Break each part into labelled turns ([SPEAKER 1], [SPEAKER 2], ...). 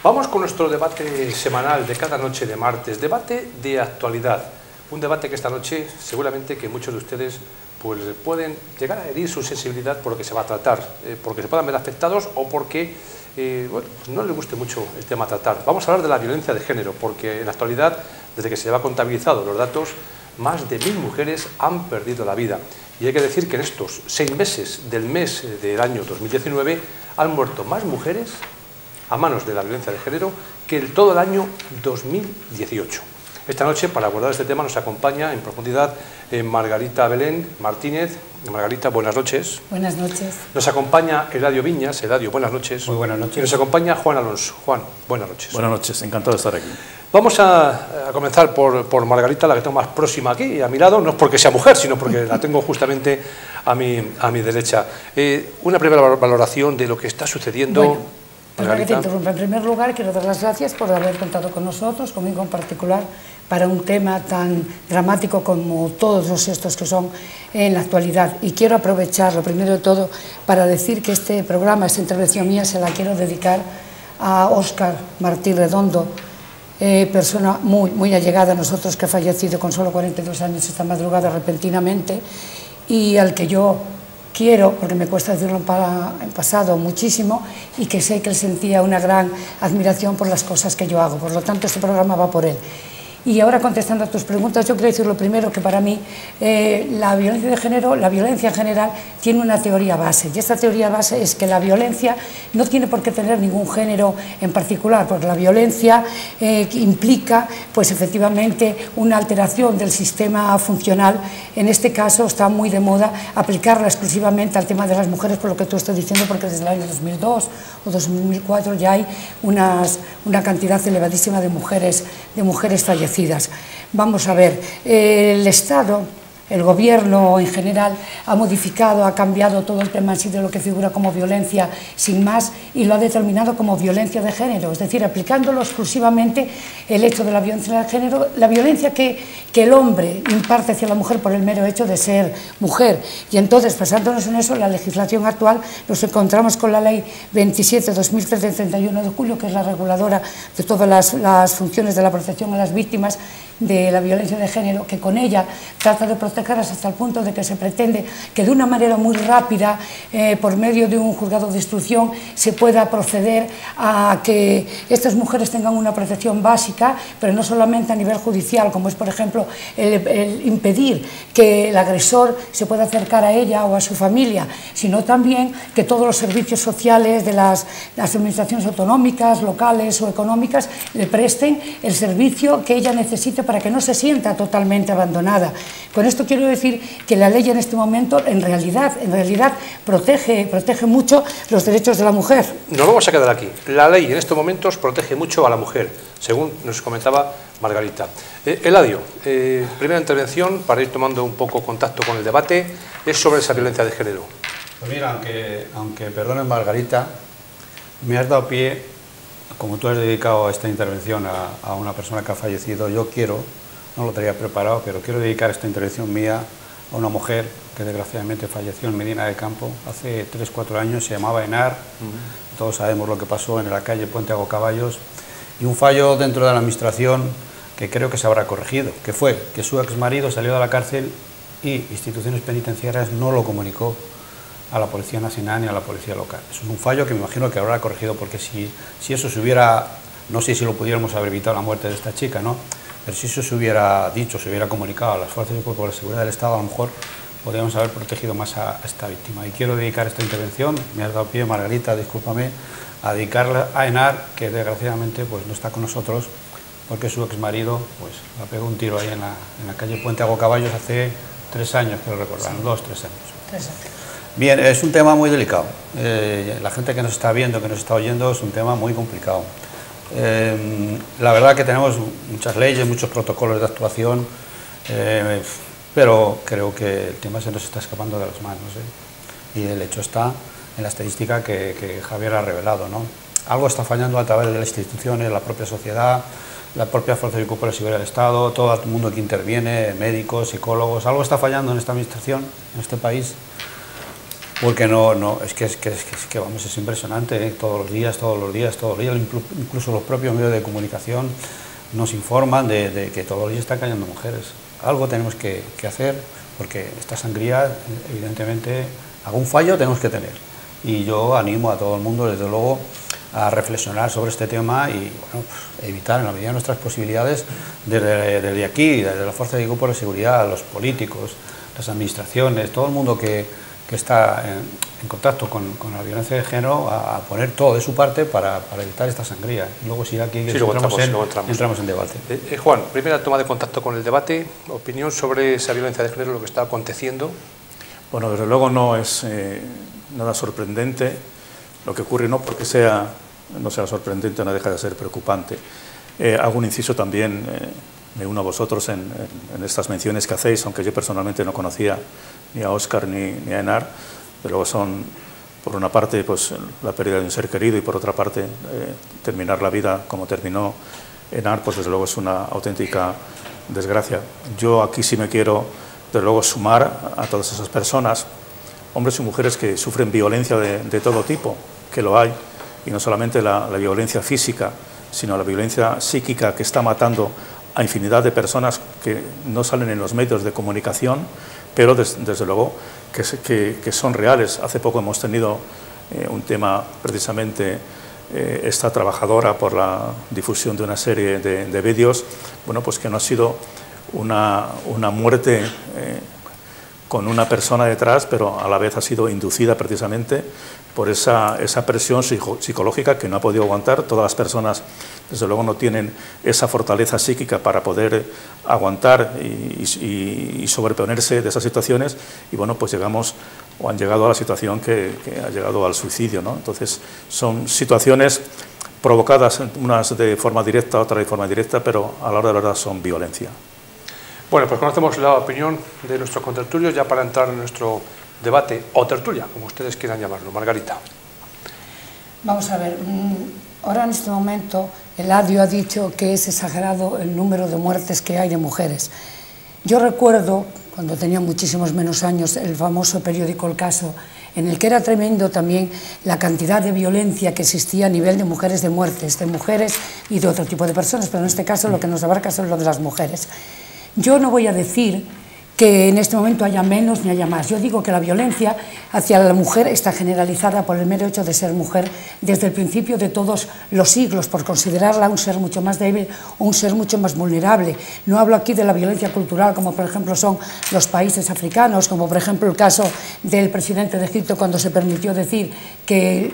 [SPEAKER 1] Vamos con nuestro debate semanal de cada noche de martes, debate de actualidad. Un debate que esta noche seguramente que muchos de ustedes pues, pueden llegar a herir su sensibilidad por lo que se va a tratar, porque se puedan ver afectados o porque bueno, pues no les guste mucho el tema a tratar. Vamos a hablar de la violencia de género, porque en la actualidad, desde que se lleva contabilizado los datos, más de 1000 mujeres han perdido la vida. Y hay que decir que en estos 6 meses del mes del año 2019 han muerto más mujeres a manos de la violencia de género que en todo el año 2018. Esta noche, para abordar este tema, nos acompaña en profundidad Margarita Belén Martínez. Margarita, buenas noches.
[SPEAKER 2] Buenas noches.
[SPEAKER 1] Nos acompaña Eladio Viñas. Eladio, buenas noches.
[SPEAKER 3] Muy buenas noches.
[SPEAKER 1] Y nos acompaña Juan Alonso. Juan, buenas noches.
[SPEAKER 3] Buenas noches, encantado de estar aquí.
[SPEAKER 1] Vamos a comenzar por Margarita, la que tengo más próxima aquí, a mi lado, no es porque sea mujer, sino porque la tengo justamente a mi derecha. Una primera valoración de lo que está sucediendo.
[SPEAKER 2] Bueno, Margarita, interrumpa. En primer lugar, quiero dar las gracias por haber contado con nosotros, conmigo en particular, para un tema tan dramático como todos estos que son en la actualidad. Y quiero aprovechar, lo primero de todo, para decir que este programa, esta intervención mía, se la quiero dedicar a Óscar Martí Redondo, persona muy allegada a nosotros, que ha fallecido con solo 42 años esta madrugada repentinamente, y al que yo quiero, porque me cuesta decirlo en pasado muchísimo, y que sé que él sentía una gran admiración por las cosas que yo hago. Por lo tanto, este programa va por él. Y ahora, contestando a tus preguntas, yo quiero decir lo primero, que para mí la violencia de género, la violencia en general, tiene una teoría base, y esta teoría base es que la violencia no tiene por qué tener ningún género en particular, porque la violencia implica, pues efectivamente, una alteración del sistema funcional. En este caso está muy de moda aplicarla exclusivamente al tema de las mujeres, por lo que tú estás diciendo, porque desde el año 2002 o 2004 ya hay una cantidad elevadísima de mujeres fallecidas. Vamos a ver, el Estado, el Gobierno en general ha modificado, ha cambiado todo el tema así de lo que figura como violencia sin más y lo ha determinado como violencia de género, es decir, aplicándolo exclusivamente el hecho de la violencia de género, la violencia que el hombre imparte hacia la mujer por el mero hecho de ser mujer. Y entonces, basándonos en eso, la legislación actual, nos encontramos con la Ley 27/2013 del 31 de julio, que es la reguladora de todas las funciones de la protección a las víctimas de la violencia de género, que con ella trata de protegerlas hasta el punto de que se pretende que de una manera muy rápida, por medio de un juzgado de instrucción, se pueda proceder a que estas mujeres tengan una protección básica, pero no solamente a nivel judicial, como es, por ejemplo, el impedir que el agresor se pueda acercar a ella o a su familia, sino también que todos los servicios sociales de las administraciones autonómicas, locales o económicas le presten el servicio que ella necesite para que no se sienta totalmente abandonada. Con esto quiero decir que la ley en este momento en realidad protege mucho los derechos de la mujer.
[SPEAKER 1] Nos vamos a quedar aquí. La ley en estos momentos protege mucho a la mujer, según nos comentaba Margarita. Eladio, primera intervención, para ir tomando un poco contacto con el debate, es sobre esa violencia de género.
[SPEAKER 3] Pues mira, aunque perdones Margarita, me has dado pie, como tú has dedicado esta intervención a una persona que ha fallecido, yo quiero, no lo tenía preparado, pero quiero dedicar esta intervención mía a una mujer que desgraciadamente falleció en Medina del Campo hace 3-4 años, se llamaba Enar, todos sabemos lo que pasó en la calle Puente Agocaballos, y un fallo dentro de la administración que creo que se habrá corregido, que fue que su exmarido salió de la cárcel y instituciones penitenciarias no lo comunicó a la Policía Nacional ni a la Policía Local. Eso es un fallo que me imagino que habrá corregido, porque si eso se hubiera, no sé si lo pudiéramos haber evitado la muerte de esta chica, ¿no? Pero si eso se hubiera dicho, se hubiera comunicado a las fuerzas y cuerpos de seguridad del Estado, a lo mejor podríamos haber protegido más a esta víctima. Y quiero dedicar esta intervención, me has dado pie, Margarita, discúlpame, a dedicarla a Enar, que desgraciadamente pues, no está con nosotros, porque su exmarido pues, la pegó un tiro ahí en la calle Puente Agocaballos hace 3 años, creo recordar, 2 o 3 años.
[SPEAKER 2] 3 años.
[SPEAKER 3] Bien, es un tema muy delicado. La gente que nos está viendo, que nos está oyendo, es un tema muy complicado. La verdad que tenemos muchas leyes, muchos protocolos de actuación, pero creo que el tema se nos está escapando de las manos, y el hecho está en la estadística que Javier ha revelado, ¿no? Algo está fallando a través de las instituciones, la propia sociedad, la propia fuerza y cuerpo de seguridad del Estado, todo el mundo que interviene, médicos, psicólogos, algo está fallando en esta administración, en este país, porque es que vamos, es impresionante, ¿eh? Todos los días, incluso los propios medios de comunicación nos informan de que todos los días están cayendo mujeres. Algo tenemos que hacer, porque esta sangría, evidentemente, algún fallo tenemos que tener. Y yo animo a todo el mundo, desde luego, a reflexionar sobre este tema y bueno, pues, evitar en la medida de nuestras posibilidades, desde aquí, desde la Fuerza de Grupo de Seguridad, los políticos, las administraciones, todo el mundo que está en contacto con la violencia de género, a poner todo de su parte para evitar esta sangría. Luego si aquí sí, entramos en debate.
[SPEAKER 1] Juan, primera toma de contacto con el debate, opinión sobre esa violencia de género, lo que está aconteciendo.
[SPEAKER 4] Bueno, desde luego no es nada sorprendente lo que ocurre, no porque no sea sorprendente, no deja de ser preocupante. Hago un inciso también, me uno a vosotros en estas menciones que hacéis, aunque yo personalmente no conocía ni a Óscar ni a Henar, pero son, por una parte, pues, la pérdida de un ser querido y por otra parte, terminar la vida como terminó Henar, pues desde luego es una auténtica desgracia. Yo aquí sí me quiero, desde luego, sumar a todas esas personas, hombres y mujeres que sufren violencia de todo tipo, que lo hay, y no solamente la violencia física, sino la violencia psíquica que está matando a infinidad de personas que no salen en los medios de comunicación, pero desde luego que son reales. Hace poco hemos tenido un tema, precisamente, esta trabajadora por la difusión de una serie de vídeos, bueno, pues que no ha sido una muerte con una persona detrás, pero a la vez ha sido inducida precisamente por esa presión psicológica que no ha podido aguantar. Todas las personas, desde luego, no tienen esa fortaleza psíquica para poder aguantar y sobreponerse de esas situaciones, y bueno, pues han llegado a la situación que ha llegado al suicidio, ¿no? Entonces, son situaciones provocadas, unas de forma directa, otras de forma indirecta, pero a la hora de la verdad son violencia.
[SPEAKER 1] Bueno, pues conocemos la opinión de nuestros contertulios ya para entrar en nuestro debate, o tertulia, como ustedes quieran llamarlo. Margarita.
[SPEAKER 2] Vamos a ver, ahora en este momento Eladio ha dicho que es exagerado el número de muertes que hay de mujeres. Yo recuerdo, cuando tenía muchísimos menos años, el famoso periódico El Caso, en el que era tremendo también la cantidad de violencia que existía a nivel de mujeres, de muertes, de mujeres y de otro tipo de personas, pero en este caso lo que nos abarca son lo de las mujeres. Yo no voy a decir que en este momento haya menos ni haya más. Yo digo que la violencia hacia la mujer está generalizada por el mero hecho de ser mujer desde el principio de todos los siglos, por considerarla un ser mucho más débil o un ser mucho más vulnerable. No hablo aquí de la violencia cultural, como por ejemplo son los países africanos, como por ejemplo el caso del presidente de Egipto, cuando se permitió decir que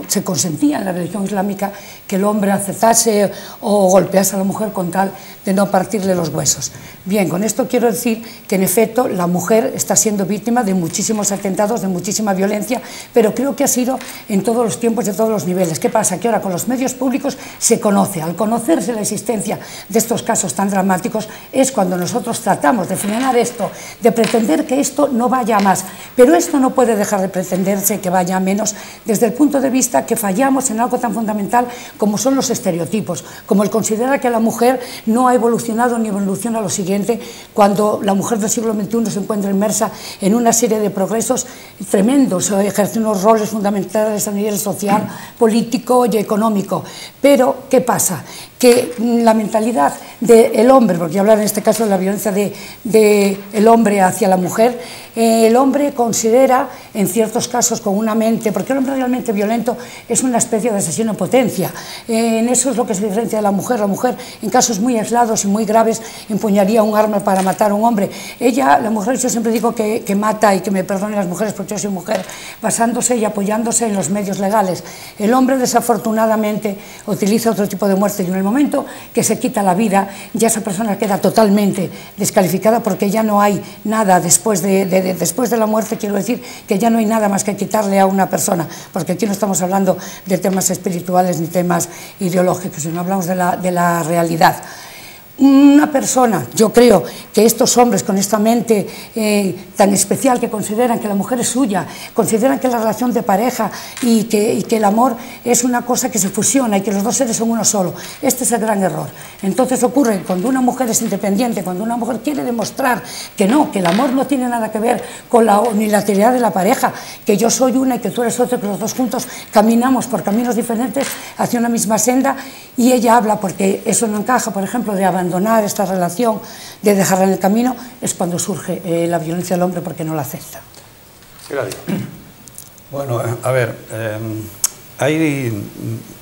[SPEAKER 2] se consentía en la religión islámica que el hombre aceptase o golpease a la mujer con tal de no partirle los huesos. Bien, con esto quiero decir que en efecto la mujer está siendo víctima de muchísimos atentados, de muchísima violencia, pero creo que ha sido en todos los tiempos, de todos los niveles. ¿Qué pasa? Que ahora con los medios públicos se conoce. Al conocerse la existencia de estos casos tan dramáticos es cuando nosotros tratamos de frenar esto, de pretender que esto no vaya a más. Pero esto no puede dejar de pretenderse que vaya a menos desde el punto de vista que fallamos en algo tan fundamental como son los estereotipos, como el considerar que la mujer no ha evolucionado ni evoluciona lo siguiente, cuando la mujer del siglo XXI se encuentra inmersa en una serie de progresos tremendos, ejerce unos roles fundamentales a nivel social, político y económico. Pero, ¿qué pasa? Que la mentalidad del hombre, porque hablar en este caso de la violencia del hombre hacia la mujer, el hombre considera, en ciertos casos con una mente, porque el hombre realmente violento es una especie de asesino en potencia, en eso es lo que se diferencia de la mujer. La mujer, en casos muy aislados y muy graves, empuñaría un arma para matar a un hombre. La mujer, yo siempre digo que mata, y que me perdonen las mujeres porque yo soy mujer, basándose y apoyándose en los medios legales. El hombre, desafortunadamente, utiliza otro tipo de muerte, y en el momento que se quita la vida, ya esa persona queda totalmente descalificada, porque ya no hay nada después de la muerte. Quiero decir que ya no hay nada más que quitarle a una persona, porque aquí no estamos hablando de temas espirituales ni temas ideológicos, sino hablamos de la realidad. una persona, yo creo que estos hombres con esta mente tan especial, que consideran que la mujer es suya, consideran que la relación de pareja y que el amor es una cosa que se fusiona y que los dos seres son uno solo, este es el gran error. Entonces ocurre cuando una mujer es independiente, cuando una mujer quiere demostrar que no, que el amor no tiene nada que ver con la unilateralidad de la pareja, que yo soy una y que tú eres otra, que los dos juntos caminamos por caminos diferentes hacia una misma senda, y ella habla porque eso no encaja, por ejemplo, de abandonar esta relación, de dejarla en el camino, es cuando surge la violencia del hombre porque no la acepta.
[SPEAKER 3] Bueno, a ver, hay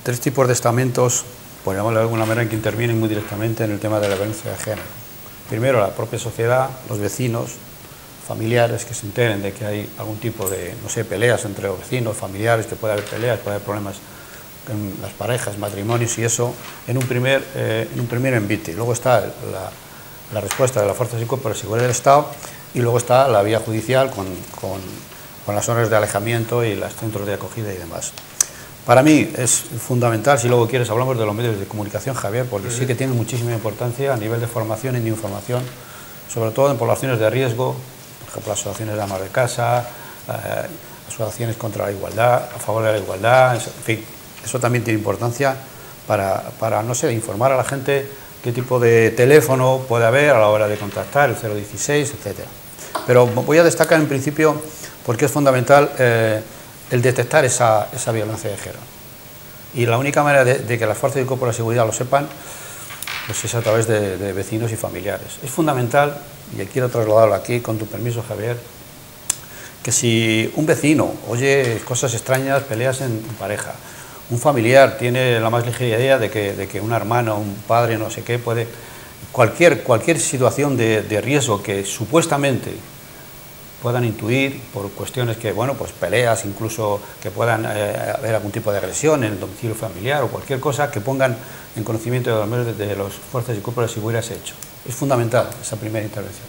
[SPEAKER 3] tres tipos de estamentos, por llamarlo de alguna manera, que intervienen muy directamente en el tema de la violencia de género. Primero, la propia sociedad, los vecinos, familiares que se enteren de que hay algún tipo de, no sé, peleas entre los vecinos, familiares, que puede haber peleas, puede haber problemas en las parejas, matrimonios y eso, en un primer envite. Luego está la respuesta de las fuerzas y cuerpos de seguridad del Estado, y luego está la vía judicial con las órdenes de alejamiento y los centros de acogida y demás. Para mí es fundamental, si luego quieres hablamos de los medios de comunicación, Javier, porque sí que tienen muchísima importancia a nivel de formación y de información, sobre todo en poblaciones de riesgo, por ejemplo, las asociaciones de amas de casa, asociaciones contra la igualdad, a favor de la igualdad, en fin. Eso también tiene importancia para, no sé, informar a la gente qué tipo de teléfono puede haber a la hora de contactar, el 016, etc. Pero voy a destacar en principio porque es fundamental el detectar esa violencia de género. Y la única manera de que las fuerzas y cuerpos de seguridad lo sepan pues es a través de vecinos y familiares. Es fundamental, y quiero trasladarlo aquí, con tu permiso, Javier, que si un vecino oye cosas extrañas, peleas en pareja, un familiar tiene la más ligera idea de que una hermana, un padre, no sé qué, puede... Cualquier situación de riesgo que supuestamente puedan intuir por cuestiones que, bueno, pues peleas, incluso que puedan haber algún tipo de agresión en el domicilio familiar o cualquier cosa que pongan en conocimiento de los medios de las fuerzas y cuerpos de seguridad ese hecho. Es fundamental esa primera intervención.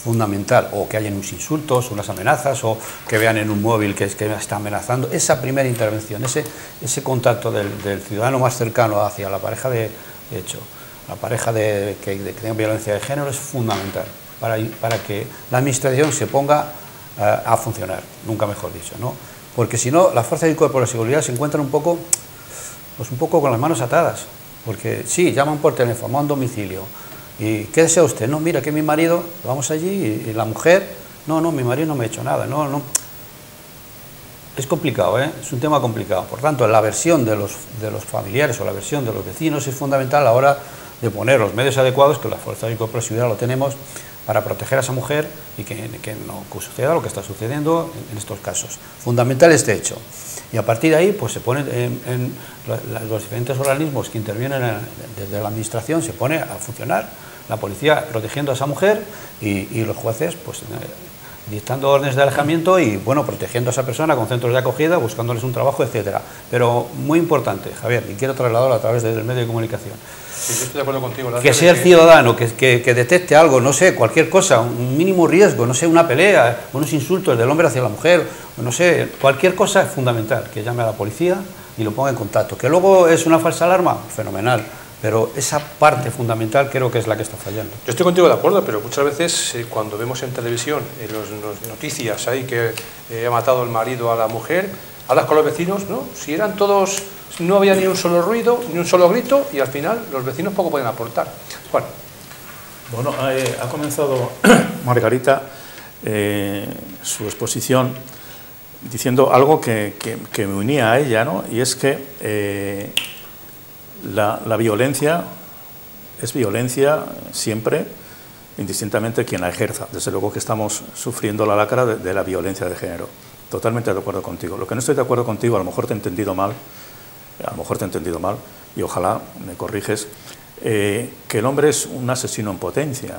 [SPEAKER 3] Fundamental, o que hayan unos insultos, unas amenazas, o que vean en un móvil que está amenazando. Esa primera intervención, ese contacto del ciudadano más cercano hacia la pareja de hecho, la pareja que tenga violencia de género, es fundamental para que la administración se ponga a funcionar, nunca mejor dicho, ¿no? Porque si no, las fuerzas y cuerpos de seguridad se encuentran un poco con las manos atadas, porque sí, llaman por teléfono a un domicilio. ¿Y qué desea usted? No, mira, que mi marido, vamos allí, y la mujer, no, mi marido no me ha hecho nada, no. Es complicado, es un tema complicado. Por tanto, la versión de los familiares o la versión de los vecinos es fundamental a la hora de poner los medios adecuados, que las fuerzas y cuerpos de seguridad lo tenemos, para proteger a esa mujer y que no suceda lo que está sucediendo en estos casos. Fundamental este hecho. Y a partir de ahí, pues se pone en los diferentes organismos que intervienen desde la administración, se pone a funcionar la policía protegiendo a esa mujer y los jueces, pues dictando órdenes de alejamiento y, bueno, protegiendo a esa persona con centros de acogida, buscándoles un trabajo, etcétera. Pero muy importante, Javier, y quiero trasladarlo a través del medio de comunicación.
[SPEAKER 1] Sí, yo estoy de acuerdo contigo.
[SPEAKER 3] Que sea el ciudadano, que detecte algo, no sé, cualquier cosa, un mínimo riesgo, no sé, una pelea, unos insultos del hombre hacia la mujer, no sé, cualquier cosa es fundamental, que llame a la policía y lo ponga en contacto. Que luego es una falsa alarma, fenomenal, pero esa parte fundamental creo que es la que está fallando.
[SPEAKER 1] Yo estoy contigo de acuerdo, pero muchas veces cuando vemos en televisión, en las noticias ahí que ha matado el marido a la mujer, hablas con los vecinos, ¿no? Si eran todos, no había ni un solo ruido, ni un solo grito, y al final los vecinos poco pueden aportar.
[SPEAKER 4] Bueno, ha comenzado Margarita su exposición diciendo algo que me unía a ella, ¿no? Y es que la violencia es violencia siempre, indistintamente quien la ejerza. Desde luego que estamos sufriendo la lacra de la violencia de género. Totalmente de acuerdo contigo. Lo que no estoy de acuerdo contigo, a lo mejor te he entendido mal, y ojalá me corriges, que el hombre es un asesino en potencia.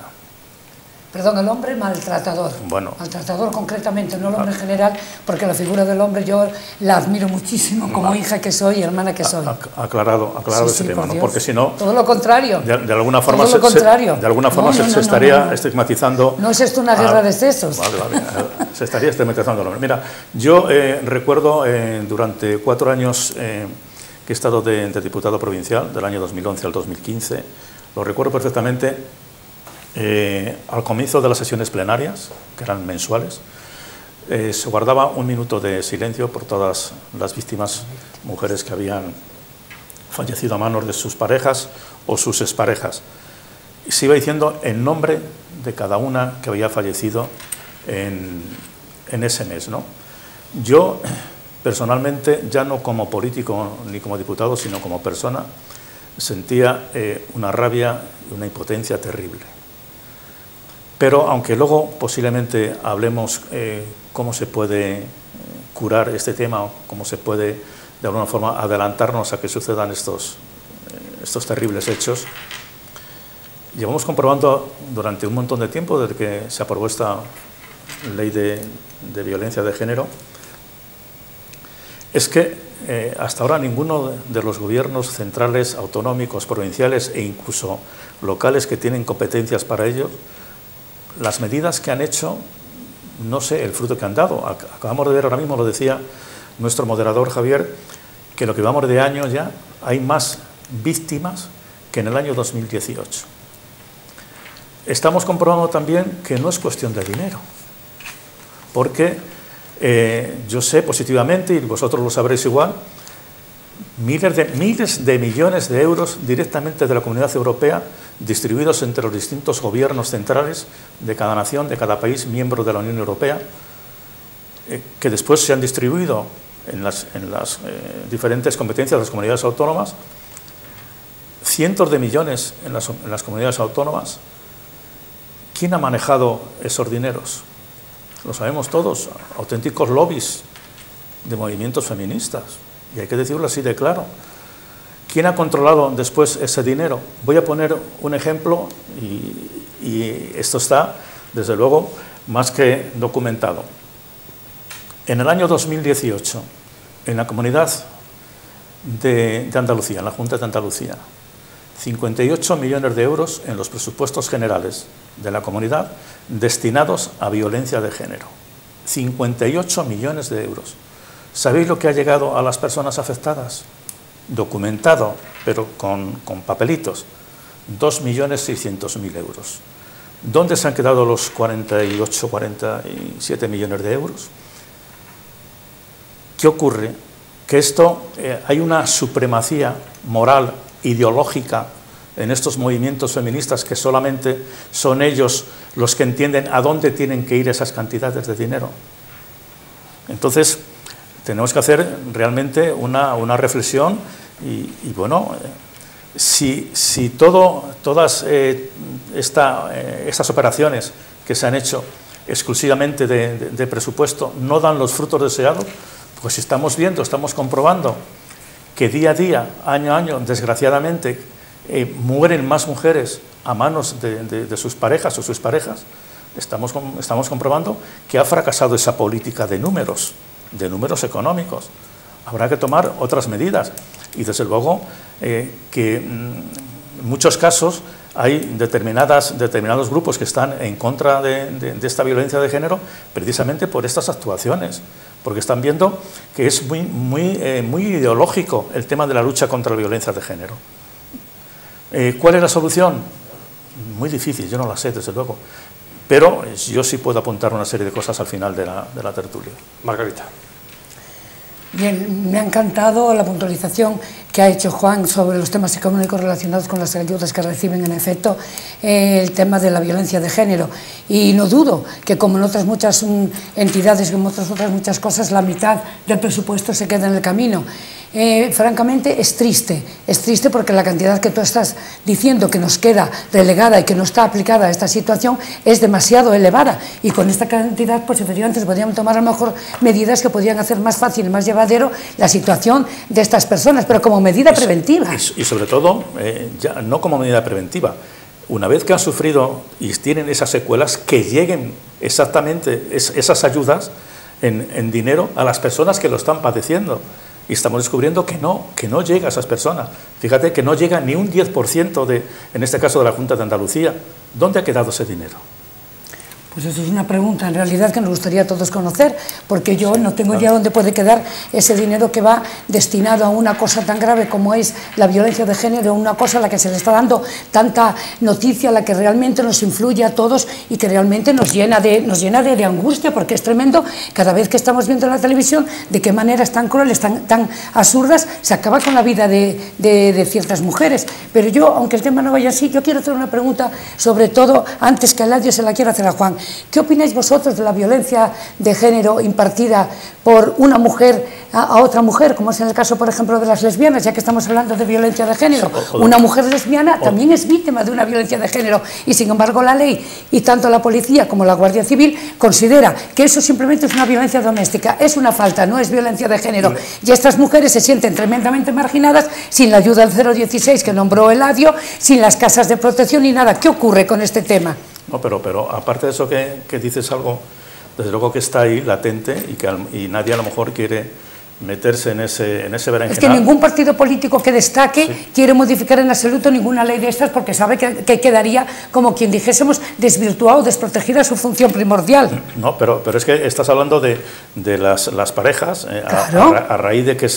[SPEAKER 2] Perdón, el hombre maltratador.
[SPEAKER 4] Bueno.
[SPEAKER 2] Maltratador concretamente, no el hombre en general, porque la figura del hombre yo la admiro muchísimo como hija que soy y hermana que soy.
[SPEAKER 4] Aclarado ese tema, ¿no? Porque si no...
[SPEAKER 2] Todo lo contrario.
[SPEAKER 4] De alguna forma se estaría estigmatizando...
[SPEAKER 2] No es esto una guerra de sexos.
[SPEAKER 4] Vale. Se estaría estigmatizando al hombre. Mira, yo recuerdo durante 4 años que he estado de diputado provincial, del año 2011 al 2015, Lo recuerdo perfectamente, al comienzo de las sesiones plenarias, que eran mensuales, se guardaba un minuto de silencio por todas las víctimas, mujeres que habían fallecido a manos de sus parejas o sus exparejas. Y se iba diciendo el nombre de cada una que había fallecido en ese mes, ¿no? Yo, personalmente, ya no como político ni como diputado, sino como persona, sentía una rabia y una impotencia terrible. Pero, aunque luego posiblemente hablemos cómo se puede curar este tema o cómo se puede, de alguna forma, adelantarnos a que sucedan estos terribles hechos, llevamos comprobando durante un montón de tiempo, desde que se aprobó esta ley de violencia de género, es que hasta ahora ninguno de los gobiernos centrales, autonómicos, provinciales e incluso locales que tienen competencias para ello, las medidas que han hecho, no sé el fruto que han dado. Acabamos de ver ahora mismo, lo decía nuestro moderador Javier, que lo que vamos de año ya hay más víctimas que en el año 2018. Estamos comprobando también que no es cuestión de dinero, porque yo sé positivamente, y vosotros lo sabréis igual, miles de millones de euros directamente de la Comunidad Europea distribuidos entre los distintos gobiernos centrales de cada nación, de cada país miembro de la Unión Europea, que después se han distribuido en las diferentes competencias de las comunidades autónomas, cientos de millones en las comunidades autónomas. ¿Quién ha manejado esos dineros? Lo sabemos todos, auténticos lobbies de movimientos feministas, y hay que decirlo así de claro. ¿Quién ha controlado después ese dinero? Voy a poner un ejemplo y esto está, desde luego, más que documentado. En el año 2018, en la Comunidad de Andalucía, en la Junta de Andalucía, 58 millones de euros en los presupuestos generales de la comunidad destinados a violencia de género. 58 millones de euros. ¿Sabéis lo que ha llegado a las personas afectadas? Documentado, pero con papelitos, 2.600.000 euros. ¿Dónde se han quedado los 47 millones de euros? ¿Qué ocurre? Que hay una supremacía moral, ideológica, en estos movimientos feministas, que solamente son ellos los que entienden a dónde tienen que ir esas cantidades de dinero. Entonces, tenemos que hacer realmente una reflexión y bueno, si todas estas operaciones que se han hecho exclusivamente de presupuesto no dan los frutos deseados, pues estamos comprobando que día a día, año a año, desgraciadamente, mueren más mujeres a manos de sus parejas o sus parejas. Estamos comprobando que ha fracasado esa política de números económicos. Habrá que tomar otras medidas y, desde luego, que en muchos casos hay determinados grupos que están en contra de esta violencia de género precisamente por estas actuaciones, porque están viendo que es muy ideológico el tema de la lucha contra la violencia de género. ¿Cuál es la solución? Muy difícil, yo no la sé, desde luego, pero yo sí puedo apuntar una serie de cosas al final de la tertulia.
[SPEAKER 1] Margarita.
[SPEAKER 2] Bien, me ha encantado la puntualización que ha hecho Juan sobre los temas económicos relacionados con las ayudas que reciben, en efecto, el tema de la violencia de género. Y no dudo que, como en otras muchas entidades, como en otras muchas cosas, la mitad del presupuesto se queda en el camino. Francamente, es triste porque la cantidad que tú estás diciendo que nos queda relegada y que no está aplicada a esta situación es demasiado elevada, y con esta cantidad, pues efectivamente se podrían tomar a lo mejor medidas que podrían hacer más fácil y más llevadero la situación de estas personas, pero como medida preventiva.
[SPEAKER 4] Y sobre todo, ya no como medida preventiva, una vez que han sufrido y tienen esas secuelas, que lleguen exactamente esas ayudas en dinero a las personas que lo están padeciendo. Y estamos descubriendo que no llega a esas personas. Fíjate que no llega ni un 10% en este caso de la Junta de Andalucía. ¿Dónde ha quedado ese dinero?
[SPEAKER 2] Pues eso es una pregunta en realidad que nos gustaría a todos conocer, porque yo no tengo idea dónde puede quedar ese dinero que va destinado a una cosa tan grave como es la violencia de género, una cosa a la que se le está dando tanta noticia, a la que realmente nos influye a todos y que realmente nos llena de angustia, porque es tremendo cada vez que estamos viendo en la televisión de qué maneras tan crueles, tan absurdas se acaba con la vida de ciertas mujeres. Pero yo, aunque el tema no vaya así, yo quiero hacer una pregunta, sobre todo, antes que a Eladio se la quiero hacer a Juan. ¿Qué opináis vosotros de la violencia de género impartida por una mujer a otra mujer, como es en el caso, por ejemplo, de las lesbianas, ya que estamos hablando de violencia de género? Una mujer lesbiana también es víctima de una violencia de género y, sin embargo, la ley y tanto la policía como la Guardia Civil considera que eso simplemente es una violencia doméstica, es una falta, no es violencia de género. Y estas mujeres se sienten tremendamente marginadas sin la ayuda del 016 que nombró Eladio, sin las casas de protección ni nada. ¿Qué ocurre con este tema?
[SPEAKER 4] No, pero aparte de eso que dices algo, desde luego que está ahí latente y nadie a lo mejor quiere meterse en ese berenjenal.
[SPEAKER 2] Es que ningún partido político que destaque quiere modificar en absoluto ninguna ley de estas, porque sabe que quedaría, como quien dijésemos, desvirtuado, desprotegida su función primordial.
[SPEAKER 4] No, pero es que estás hablando de las parejas,
[SPEAKER 2] claro.
[SPEAKER 4] a raíz de que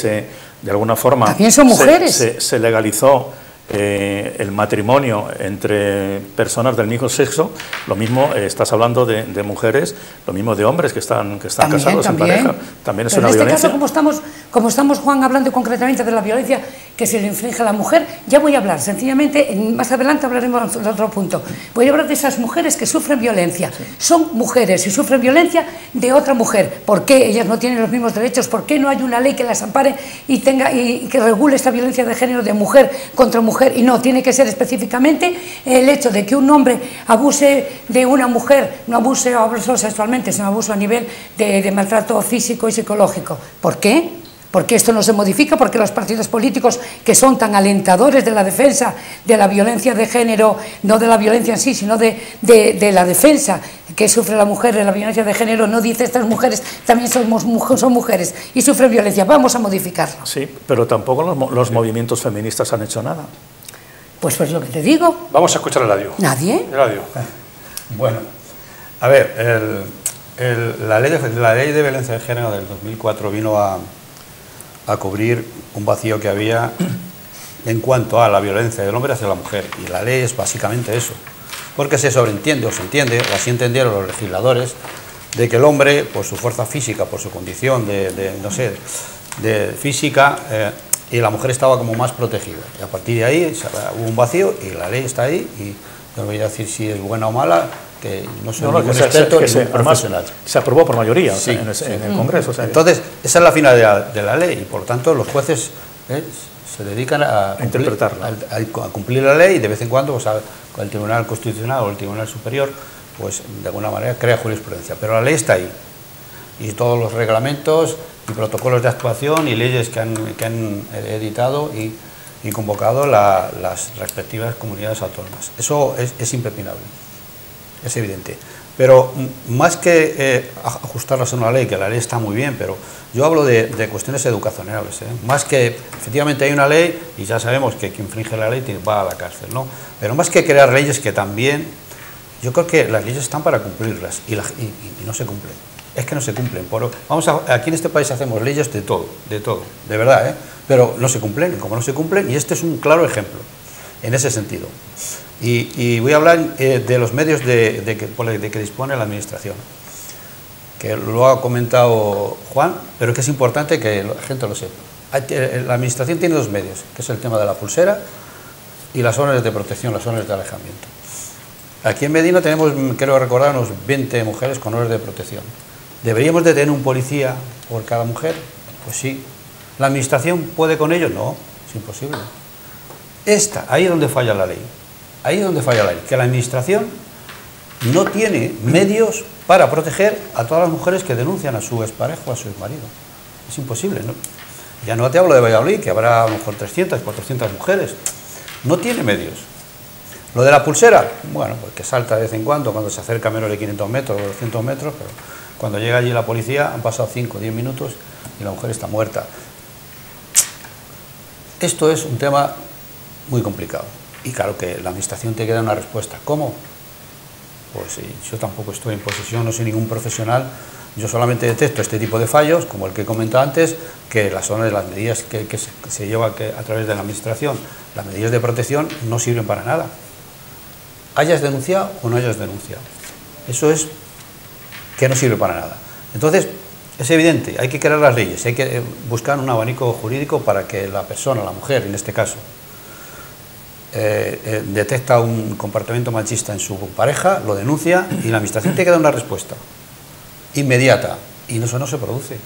[SPEAKER 4] de alguna forma
[SPEAKER 2] también son mujeres.
[SPEAKER 4] Se legalizó el matrimonio entre personas del mismo sexo. Lo mismo estás hablando de mujeres, lo mismo de hombres que están casados en pareja. También es una violencia.
[SPEAKER 2] En este caso, como estamos, Juan, hablando concretamente de la violencia que se le inflige a la mujer, ya voy a hablar, sencillamente, más adelante hablaremos de otro punto. Voy a hablar de esas mujeres que sufren violencia. Sí. Son mujeres y sufren violencia de otra mujer. ¿Por qué ellas no tienen los mismos derechos? ¿Por qué no hay una ley que las ampare y que regule esta violencia de género de mujer contra mujer? Y no, tiene que ser específicamente el hecho de que un hombre abuse de una mujer, no abuse sexualmente, sino abuso a nivel de maltrato físico y psicológico. ¿Por qué? Porque esto no se modifica, porque los partidos políticos que son tan alentadores de la defensa de la violencia de género, no de la violencia en sí, sino de la defensa que sufre la mujer de la violencia de género, no dice estas mujeres también son mujeres y sufren violencia, vamos a modificarlo.
[SPEAKER 4] Sí, pero tampoco los movimientos feministas han hecho nada.
[SPEAKER 2] Pues lo que te digo.
[SPEAKER 1] Vamos a escuchar el radio.
[SPEAKER 2] ¿Nadie?
[SPEAKER 1] El radio.
[SPEAKER 3] Bueno, a ver, la ley de violencia de género del 2004 vino a cubrir un vacío que había en cuanto a la violencia del hombre hacia la mujer, y la ley es básicamente eso, porque se sobreentiende o se entiende, o así entendieron los legisladores, de que el hombre, por su fuerza física, por su condición de física, y la mujer estaba como más protegida, y a partir de ahí hubo un vacío y la ley está ahí, y no voy a decir si es buena o mala, que no soy ningún experto ni profesional.
[SPEAKER 4] Se aprobó por mayoría,
[SPEAKER 3] sí,
[SPEAKER 4] en el Congreso. O sea,
[SPEAKER 3] entonces, esa es la finalidad de la ley, y por lo tanto los jueces se dedican a
[SPEAKER 4] interpretarla,
[SPEAKER 3] a cumplir la ley, y de vez en cuando pues, con el Tribunal Constitucional o el Tribunal Superior, pues de alguna manera crea jurisprudencia, pero la ley está ahí, y todos los reglamentos y protocolos de actuación y leyes que han editado y convocado las respectivas comunidades autónomas. Eso es impepinable, es evidente. Pero más que ajustarlas a una ley, que la ley está muy bien, pero yo hablo de cuestiones educacionales, más que, efectivamente hay una ley y ya sabemos que quien infringe la ley va a la cárcel, ¿no? Pero más que crear leyes, que también, yo creo que las leyes están para cumplirlas y no se cumplen. Es que no se cumplen. Aquí en este país hacemos leyes de todo, de verdad, pero no se cumplen, como no se cumplen, y este es un claro ejemplo en ese sentido. Y voy a hablar de los medios de que dispone la Administración, que lo ha comentado Juan, pero que es importante que la gente lo sepa. La Administración tiene dos medios, que es el tema de la pulsera y las órdenes de protección, las órdenes de alejamiento. Aquí en Medina tenemos, quiero recordar, unos 20 mujeres con órdenes de protección. ¿Deberíamos de tener un policía por cada mujer? Pues sí. ¿La Administración puede con ello? No, es imposible. Ahí es donde falla la ley. Ahí es donde falla la ley, que la Administración no tiene medios para proteger a todas las mujeres que denuncian a su expareja o a su exmarido. Es imposible, ¿no? Ya no te hablo de Valladolid, que habrá a lo mejor 300, 400 mujeres. No tiene medios. Lo de la pulsera, bueno, porque salta de vez en cuando se acerca a menos de 500 metros o 200 metros, pero cuando llega allí la policía han pasado 5 o 10 minutos y la mujer está muerta. Esto es un tema muy complicado. Y claro que la Administración tiene que dar una respuesta. ¿Cómo? pues yo tampoco estoy en posesión, no soy ningún profesional, yo solamente detecto este tipo de fallos, como el que he comentado antes, que las medidas que se llevan a través de la administración, las medidas de protección no sirven para nada. Hayas denunciado o no hayas denunciado. Eso es que no sirve para nada. Entonces, es evidente, hay que crear las leyes, hay que buscar un abanico jurídico para que la persona, la mujer en este caso, detecta un comportamiento machista en su pareja, lo denuncia y la administración tiene que dar una respuesta inmediata, y eso no se produce.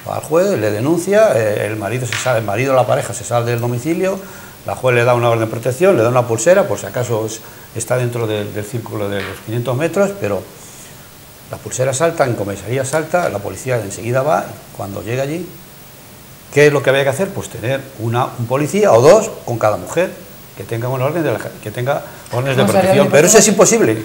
[SPEAKER 3] Va al juez, le denuncia, el marido o la pareja se sale del domicilio, la juez le da una orden de protección, le da una pulsera, por si acaso está dentro del círculo de los 500 metros, pero la pulsera salta, en comisaría salta, la policía enseguida va, cuando llega allí, ¿qué es lo que había que hacer? Pues tener un policía o dos con cada mujer, que tenga una orden órdenes de protección, pero eso es imposible.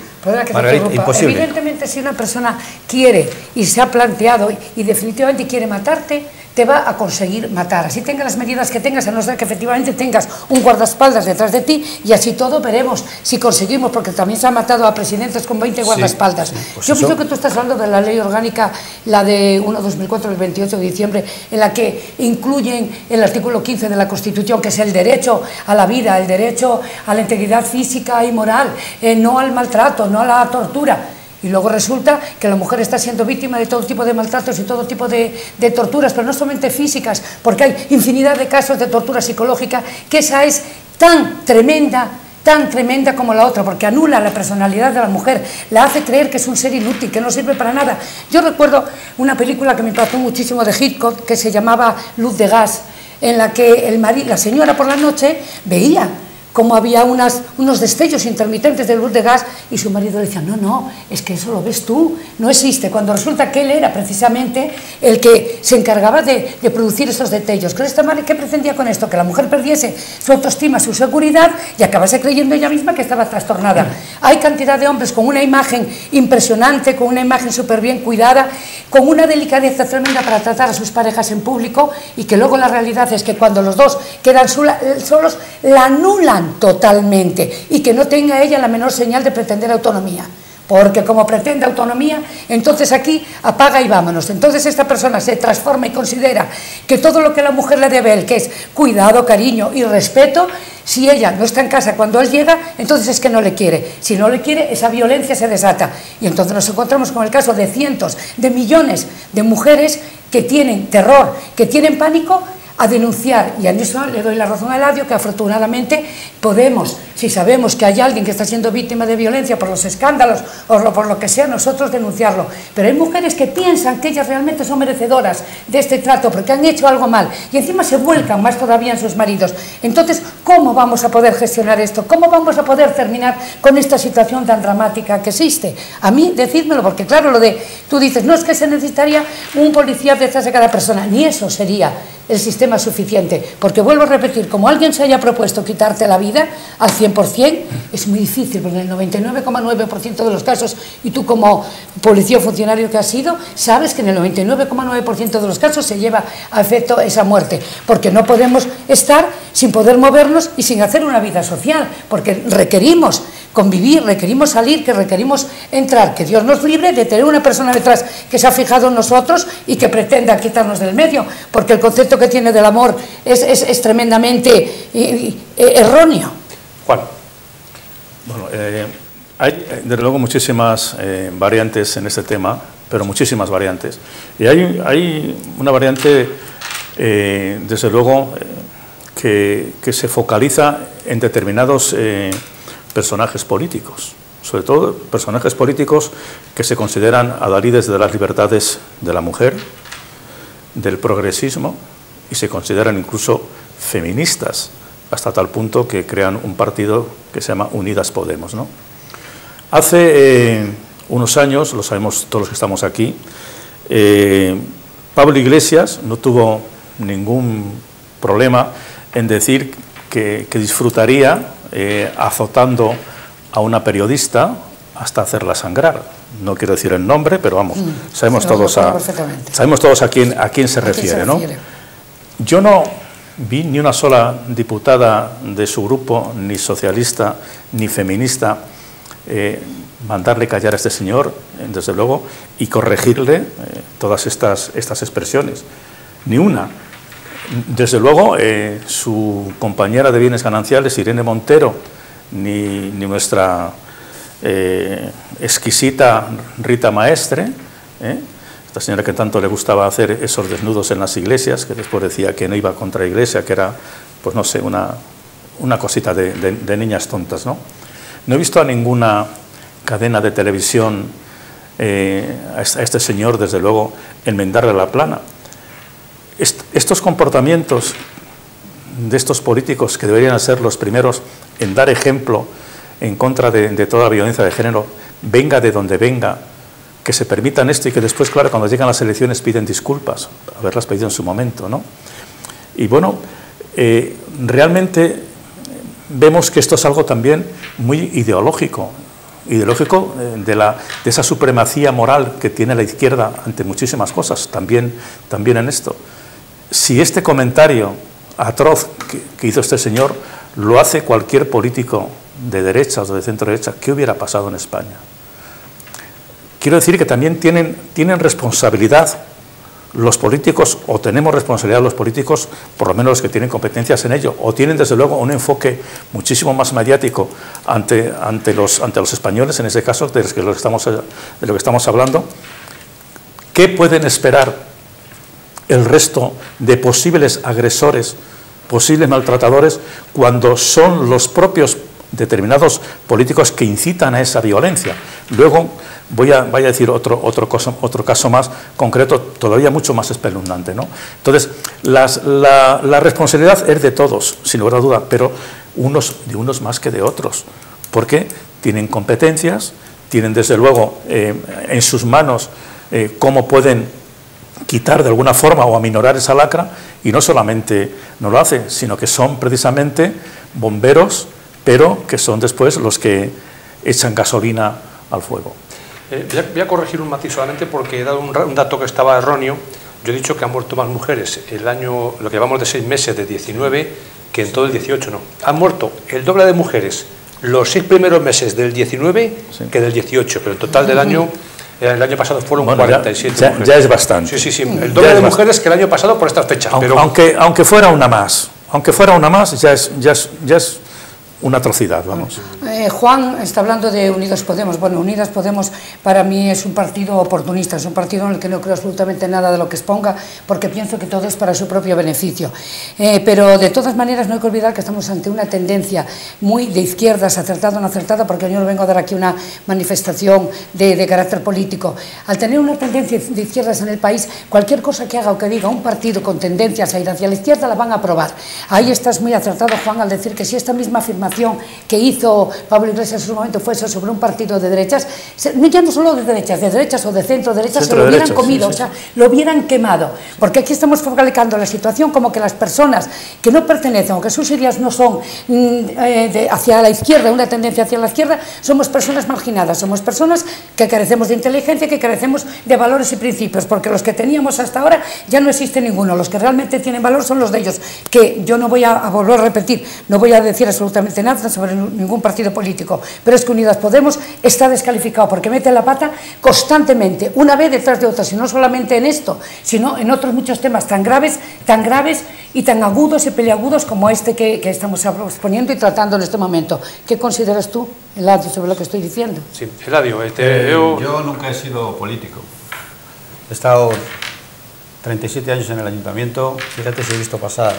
[SPEAKER 3] Margarita, imposible.
[SPEAKER 2] Evidentemente, si una persona quiere y se ha planteado y definitivamente quiere matarte, te va a conseguir matar. Así tengas las medidas que tengas, a no ser que efectivamente tengas un guardaespaldas detrás de ti, y así todo veremos si conseguimos, porque también se han matado a presidentes con 20 guardaespaldas. Sí, pues yo pienso que tú estás hablando de la ley orgánica, la de 1/2004 del 28 de diciembre, en la que incluyen el artículo 15 de la Constitución, que es el derecho a la vida, el derecho a la integridad física y moral, no al maltrato, no a la tortura. Y luego resulta que la mujer está siendo víctima de todo tipo de maltratos y todo tipo de torturas, pero no solamente físicas, porque hay infinidad de casos de tortura psicológica, que esa es tan tremenda como la otra, porque anula la personalidad de la mujer, la hace creer que es un ser inútil, que no sirve para nada. Yo recuerdo una película que me impactó muchísimo de Hitchcock, que se llamaba Luz de gas, en la que la señora por la noche veía como había unos destellos intermitentes de luz de gas, y su marido le decía, no, es que eso lo ves tú, no existe, cuando resulta que él era precisamente el que se encargaba de producir esos destellos. ¿Qué pretendía con esto? Que la mujer perdiese su autoestima, su seguridad, y acabase creyendo ella misma que estaba trastornada. Hay cantidad de hombres con una imagen impresionante, con una imagen súper bien cuidada, con una delicadeza tremenda para tratar a sus parejas en público, y que luego la realidad es que cuando los dos quedan solos, la anulan totalmente, y que no tenga ella la menor señal de pretender autonomía, porque como pretende autonomía, entonces aquí apaga y vámonos. Entonces esta persona se transforma y considera que todo lo que la mujer le debe a él, que es cuidado, cariño y respeto, si ella no está en casa cuando él llega, entonces es que no le quiere. Si no le quiere, esa violencia se desata, y entonces nos encontramos con el caso de cientos de millones de mujeres que tienen terror, que tienen pánico a denunciar, y en eso le doy la razón a Eladio, que afortunadamente podemos, si sabemos que hay alguien que está siendo víctima de violencia por los escándalos o por lo que sea, nosotros denunciarlo. Pero hay mujeres que piensan que ellas realmente son merecedoras de este trato porque han hecho algo mal, y encima se vuelcan más todavía en sus maridos. Entonces, ¿cómo vamos a poder gestionar esto? ¿Cómo vamos a poder terminar con esta situación tan dramática que existe? A mí, decídmelo, porque claro, tú dices, no, es que se necesitaría un policía detrás de cada persona, ni eso sería el sistema suficiente, porque vuelvo a repetir, como alguien se haya propuesto quitarte la vida al 100%, es muy difícil, porque en el 99,9% de los casos, y tú como policía o funcionario que has sido, sabes que en el 99,9% de los casos se lleva a efecto esa muerte, porque no podemos estar sin poder movernos y sin hacer una vida social, porque requerimos convivir, requerimos salir, que requerimos entrar, que Dios nos libre de tener una persona detrás que se ha fijado en nosotros y que pretenda quitarnos del medio, porque el concepto que tiene del amor es tremendamente erróneo.
[SPEAKER 4] Juan. Bueno, hay desde luego muchísimas variantes en este tema, pero muchísimas variantes. Y hay una variante, desde luego, que se focaliza en determinados personajes políticos, sobre todo personajes políticos que se consideran adalides de las libertades de la mujer, del progresismo, y se consideran incluso feministas, hasta tal punto que crean un partido que se llama Unidas Podemos, ¿no? Hace unos años, lo sabemos todos los que estamos aquí, Pablo Iglesias no tuvo ningún problema en decir que disfrutaría azotando a una periodista hasta hacerla sangrar. No quiero decir el nombre, pero vamos, sabemos todos a quién se refiere, ¿no? Yo no vi ni una sola diputada de su grupo, ni socialista, ni feminista, mandarle callar a este señor, desde luego, y corregirle todas estas expresiones. Ni una. Desde luego, su compañera de bienes gananciales, Irene Montero, ni nuestra exquisita Rita Maestre, esta señora que tanto le gustaba hacer esos desnudos en las iglesias, que después decía que no iba contra la iglesia, que era, pues no sé, una cosita de niñas tontas, ¿no? No he visto a ninguna cadena de televisión a este señor, desde luego, enmendarle la plana. Estos comportamientos de estos políticos, que deberían ser los primeros en dar ejemplo en contra de toda violencia de género, venga de donde venga, que se permitan esto y que después, claro, cuando llegan las elecciones piden disculpas, haberlas pedido en su momento, ¿no? Y bueno, realmente vemos que esto es algo también muy ideológico de esa supremacía moral que tiene la izquierda ante muchísimas cosas, también en esto. Si este comentario atroz que hizo este señor lo hace cualquier político de derechas o de centro derecha, ¿qué hubiera pasado en España? Quiero decir que también tienen responsabilidad los políticos, o tenemos responsabilidad los políticos, por lo menos los que tienen competencias en ello, o tienen desde luego un enfoque muchísimo más mediático ante los españoles, en ese caso, de lo que estamos hablando. ¿Qué pueden esperar el resto de posibles agresores, posibles maltratadores, cuando son los propios determinados políticos que incitan a esa violencia? Luego voy a decir otro caso más concreto, todavía mucho más espeluznante, ¿no? Entonces, la responsabilidad es de todos, sin lugar a duda, pero de unos más que de otros, porque tienen competencias, tienen desde luego en sus manos cómo pueden quitar de alguna forma o aminorar esa lacra, y no solamente no lo hacen, sino que son precisamente bomberos, pero que son después los que echan gasolina al fuego.
[SPEAKER 1] Voy a corregir un matiz solamente porque he dado un dato que estaba erróneo. Yo he dicho que han muerto más mujeres el año, lo que llevamos de 6 meses, de 19, que en todo el 18, no. Han muerto el doble de mujeres los 6 primeros meses del 19 sí, que del 18, pero en total del año, el año pasado fueron 47 mujeres.
[SPEAKER 4] Ya es bastante.
[SPEAKER 1] Sí, el doble de mujeres que el año pasado por estas fechas.
[SPEAKER 4] Aunque fuera una más, ya es una atrocidad, vamos.
[SPEAKER 2] Juan está hablando de Unidos Podemos. Bueno, Unidas Podemos para mí es un partido oportunista, es un partido en el que no creo absolutamente nada de lo que exponga, porque pienso que todo es para su propio beneficio. Pero de todas maneras no hay que olvidar que estamos ante una tendencia muy de izquierdas, acertada o no acertada, porque yo no vengo a dar aquí una manifestación de carácter político. Al tener una tendencia de izquierdas en el país, cualquier cosa que haga o que diga un partido con tendencias a ir hacia la izquierda la van a aprobar. Ahí estás muy acertado, Juan, al decir que si esta misma afirmación que hizo Pablo Iglesias en su momento fuese sobre un partido de derechas, ya no solo de derechas o de centro derechas, se lo hubieran comido, sí. O sea, lo hubieran quemado, porque aquí estamos focalizando la situación como que las personas que no pertenecen o que sus ideas no son hacia la izquierda, una tendencia hacia la izquierda, somos personas marginadas, somos personas que carecemos de inteligencia, que carecemos de valores y principios, porque los que teníamos hasta ahora ya no existe ninguno, los que realmente tienen valor son los de ellos, que yo no voy a volver a repetir, no voy a decir absolutamente nada sobre ningún partido político, pero es que Unidas Podemos está descalificado porque mete la pata constantemente, una vez detrás de otra, y no solamente en esto, sino en otros muchos temas tan graves y tan agudos y peliagudos como este que estamos exponiendo y tratando en este momento. ¿Qué consideras tú, Eladio, sobre lo que estoy diciendo?
[SPEAKER 1] Sí, Eladio,
[SPEAKER 3] yo nunca he sido político. He estado 37 años en el ayuntamiento, fíjate si he visto pasar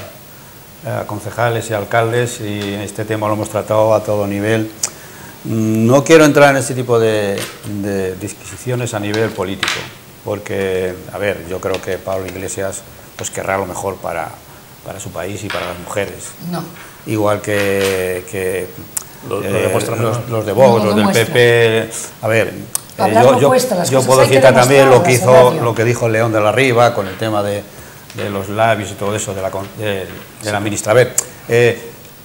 [SPEAKER 3] a concejales y alcaldes, y este tema lo hemos tratado a todo nivel. No quiero entrar en este tipo de disquisiciones a nivel político, porque, a ver, yo creo que Pablo Iglesias pues querrá lo mejor para su país y para las mujeres.
[SPEAKER 2] No.
[SPEAKER 3] Igual que los de Vox, los del PP. A ver, yo puedo citar también lo que dijo León de la Riva con el tema de los labios y todo eso de la ministra. A ver,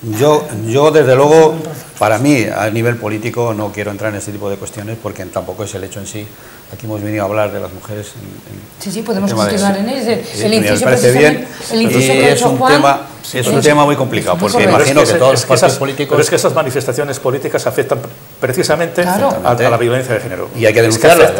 [SPEAKER 3] Yo desde luego, para mí, a nivel político, no quiero entrar en ese tipo de cuestiones porque tampoco es el hecho en sí. Aquí hemos venido a hablar de las mujeres.
[SPEAKER 2] Sí, podemos continuar en ese. El
[SPEAKER 3] me
[SPEAKER 2] inciso
[SPEAKER 3] parece bien.
[SPEAKER 2] y
[SPEAKER 3] Es un tema muy complicado, porque imagino que todos los partidos políticos...
[SPEAKER 4] Pero es que esas manifestaciones políticas afectan precisamente a la violencia de género.
[SPEAKER 3] Y hay que denunciarlas,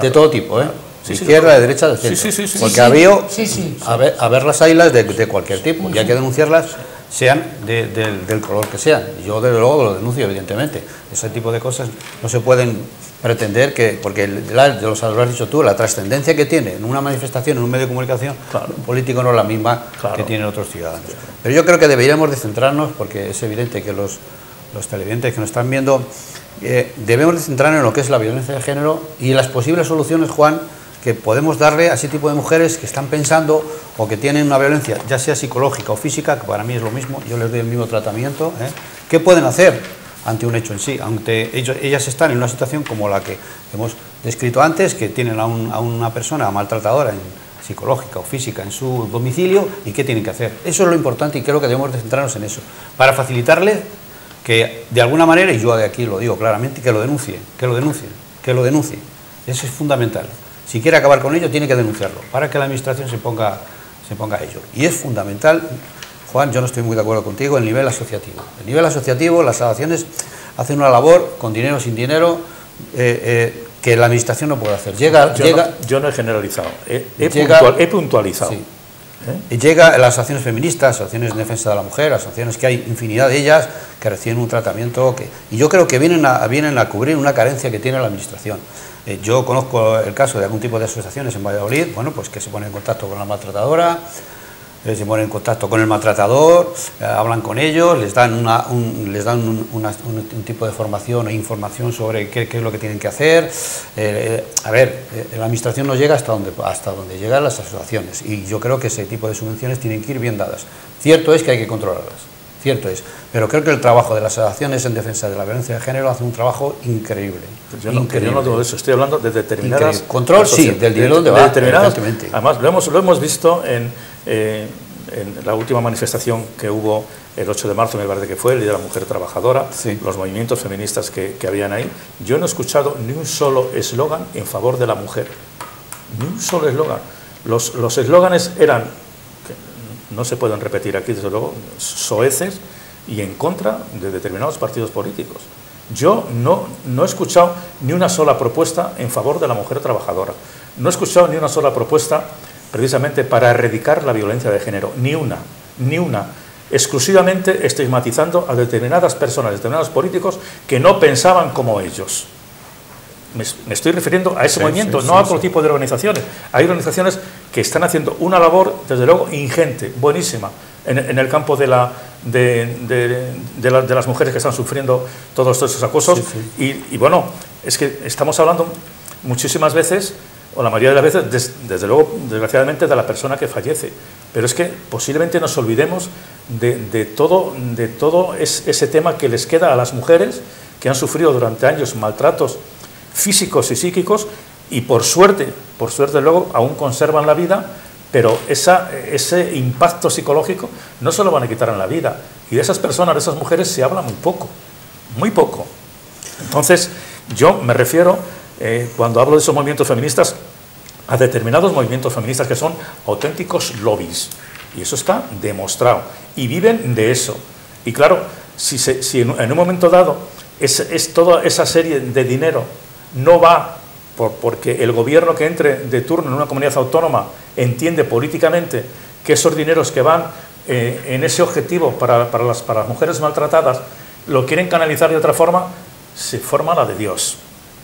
[SPEAKER 3] de todo tipo, ¿eh? De izquierda, de derecha, de centro. Porque a ver las ailas de cualquier tipo, y hay que denunciarlas, sean del color que sean. Yo desde luego lo denuncio, evidentemente. Ese tipo de cosas no se pueden pretender que, porque lo has dicho tú, la trascendencia que tiene en una manifestación, en un medio de comunicación político no es la misma que tienen otros ciudadanos. Pero yo creo que deberíamos de centrarnos, porque es evidente que los televidentes que nos están viendo, debemos de centrarnos en lo que es la violencia de género y las posibles soluciones, Juan, que podemos darle a ese tipo de mujeres que están pensando o que tienen una violencia, ya sea psicológica o física, que para mí es lo mismo, yo les doy el mismo tratamiento, ¿qué pueden hacer ante un hecho en sí? Aunque ellas están en una situación como la que hemos descrito antes, que tienen a una persona maltratadora psicológica o física en su domicilio, ¿y qué tienen que hacer? Eso es lo importante y creo que debemos de centrarnos en eso, para facilitarles que de alguna manera, y yo de aquí lo digo claramente, que lo denuncie. Eso es fundamental. Si quiere acabar con ello, tiene que denunciarlo, para que la administración se ponga a ello. Y es fundamental, Juan, yo no estoy muy de acuerdo contigo, el nivel asociativo. El nivel asociativo, las asociaciones hacen una labor, con dinero o sin dinero, que la administración no puede hacer.
[SPEAKER 4] Yo no he generalizado, he puntualizado.
[SPEAKER 3] Sí. Y llega a las asociaciones feministas, asociaciones en defensa de la mujer, asociaciones que hay infinidad de ellas, que reciben un tratamiento y yo creo que vienen a cubrir una carencia que tiene la administración. Yo conozco el caso de algún tipo de asociaciones en Valladolid, bueno, pues que se ponen en contacto con la maltratadora, se ponen en contacto con el maltratador, hablan con ellos, les dan un tipo de formación e información sobre qué es lo que tienen que hacer. La administración no llega hasta donde llegan las asociaciones, y yo creo que ese tipo de subvenciones tienen que ir bien dadas. Cierto es que hay que controlarlas, cierto es, pero creo que el trabajo de las asociaciones en defensa de la violencia de género hace un trabajo increíble.
[SPEAKER 4] Yo no digo eso, estoy hablando de determinadas...
[SPEAKER 3] Control, sí, del dinero donde va,
[SPEAKER 4] evidentemente. Además, lo hemos visto en la última manifestación que hubo el 8 de marzo, me parece que fue, el Día de la Mujer Trabajadora, los movimientos feministas que habían ahí. Yo no he escuchado ni un solo eslogan en favor de la mujer, ni un solo eslogan. Los eslóganes eran, que no se pueden repetir aquí, desde luego, soeces y en contra de determinados partidos políticos. Yo no he escuchado ni una sola propuesta en favor de la mujer trabajadora, no he escuchado ni una sola propuesta precisamente para erradicar la violencia de género, ni una, exclusivamente estigmatizando a determinadas personas, determinados políticos que no pensaban como ellos. Me estoy refiriendo a ese movimiento, no a otro tipo de organizaciones. Hay organizaciones que están haciendo una labor, desde luego, ingente, buenísima, en el campo de las mujeres que están sufriendo todos esos acosos. Y bueno, es que estamos hablando muchísimas veces, o la mayoría de las veces, desde luego, desgraciadamente, de la persona que fallece. Pero es que posiblemente nos olvidemos de todo ese tema que les queda a las mujeres que han sufrido durante años maltratos físicos y psíquicos y por suerte luego aún conservan la vida, pero ese impacto psicológico no se lo van a quitar en la vida. Y de esas personas, de esas mujeres, se habla muy poco. Entonces, yo me refiero, cuando hablo de esos movimientos feministas, a determinados movimientos feministas que son auténticos lobbies, y eso está demostrado, y viven de eso. Y claro, si en un momento dado toda esa serie de dinero no va porque el gobierno que entre de turno en una comunidad autónoma entiende políticamente que esos dineros que van en ese objetivo para las mujeres maltratadas lo quieren canalizar de otra forma, se forma la de Dios.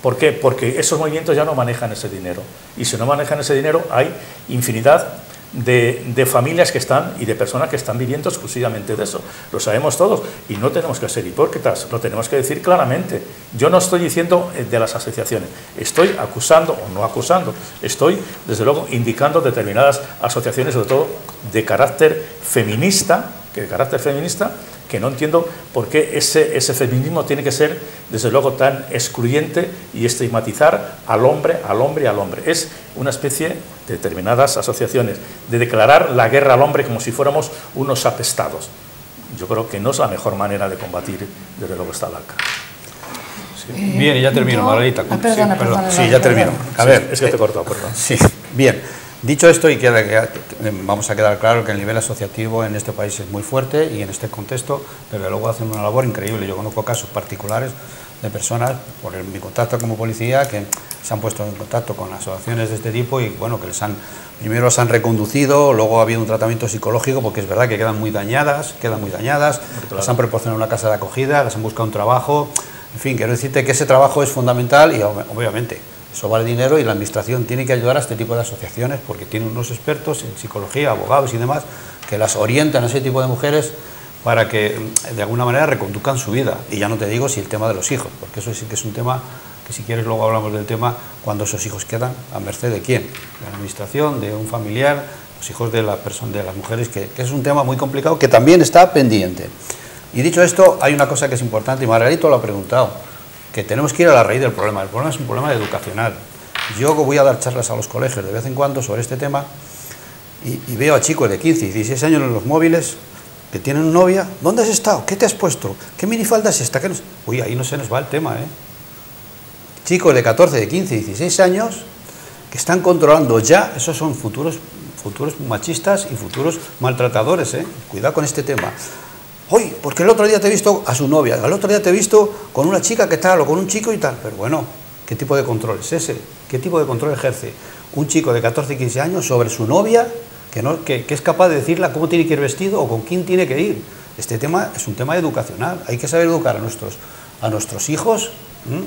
[SPEAKER 4] ¿Por qué? Porque esos movimientos ya no manejan ese dinero. Y si no manejan ese dinero, hay infinidad de familias que están y de personas que están viviendo exclusivamente de eso. Lo sabemos todos y no tenemos que ser hipócritas, lo tenemos que decir claramente. Yo no estoy diciendo de las asociaciones, estoy acusando o no acusando, estoy desde luego indicando determinadas asociaciones, sobre todo de carácter feminista, que no entiendo por qué ese feminismo tiene que ser, desde luego, tan excluyente y estigmatizar al hombre. Es una especie de determinadas asociaciones de declarar la guerra al hombre como si fuéramos unos apestados. yo creo que no es la mejor manera de combatir, desde luego, esta lacra. Sí.
[SPEAKER 3] Bien, y ya termino, Margarita.
[SPEAKER 2] Perdona,
[SPEAKER 3] sí, ya termino. A ver,
[SPEAKER 4] es que te he cortado, perdón.
[SPEAKER 3] Sí, bien. Dicho esto, y vamos a quedar claro que el nivel asociativo en este país es muy fuerte y en este contexto, desde luego hacen una labor increíble. Yo conozco casos particulares de personas, por mi contacto como policía, que se han puesto en contacto con asociaciones de este tipo y bueno, que primero las han reconducido, luego ha habido un tratamiento psicológico, porque es verdad que quedan muy dañadas, las han proporcionado una casa de acogida, las han buscado un trabajo, en fin, quiero decirte que ese trabajo es fundamental y obviamente eso vale dinero y la administración tiene que ayudar a este tipo de asociaciones porque tiene unos expertos en psicología, abogados y demás, que las orientan a ese tipo de mujeres para que de alguna manera reconduzcan su vida. Y ya no te digo si el tema de los hijos, porque eso sí que es un tema que si quieres luego hablamos del tema cuando esos hijos quedan a merced de quién, de la administración, de un familiar, los hijos de las mujeres, que es un tema muy complicado que también está pendiente. Y dicho esto, hay una cosa que es importante y Margarito lo ha preguntado, que tenemos que ir a la raíz del problema. El problema es un problema educacional. Yo voy a dar charlas a los colegios de vez en cuando sobre este tema y veo a chicos de 15 y 16 años en los móviles que tienen novia. ¿Dónde has estado? ¿Qué te has puesto? ¿Qué minifalda es esta? Uy, ahí no se nos va el tema, ¿eh? Chicos de 14, de 15, 16 años que están controlando ya, esos son futuros machistas y futuros maltratadores, ¿eh? Cuidado con este tema. Hoy, porque el otro día te he visto a su novia, el otro día te he visto con una chica que tal, o con un chico y tal. Pero bueno, ¿qué tipo de control es ese? ¿Qué tipo de control ejerce un chico de 14 y 15 años sobre su novia, que es capaz de decirle cómo tiene que ir vestido o con quién tiene que ir? Este tema es un tema educacional. Hay que saber educar a nuestros hijos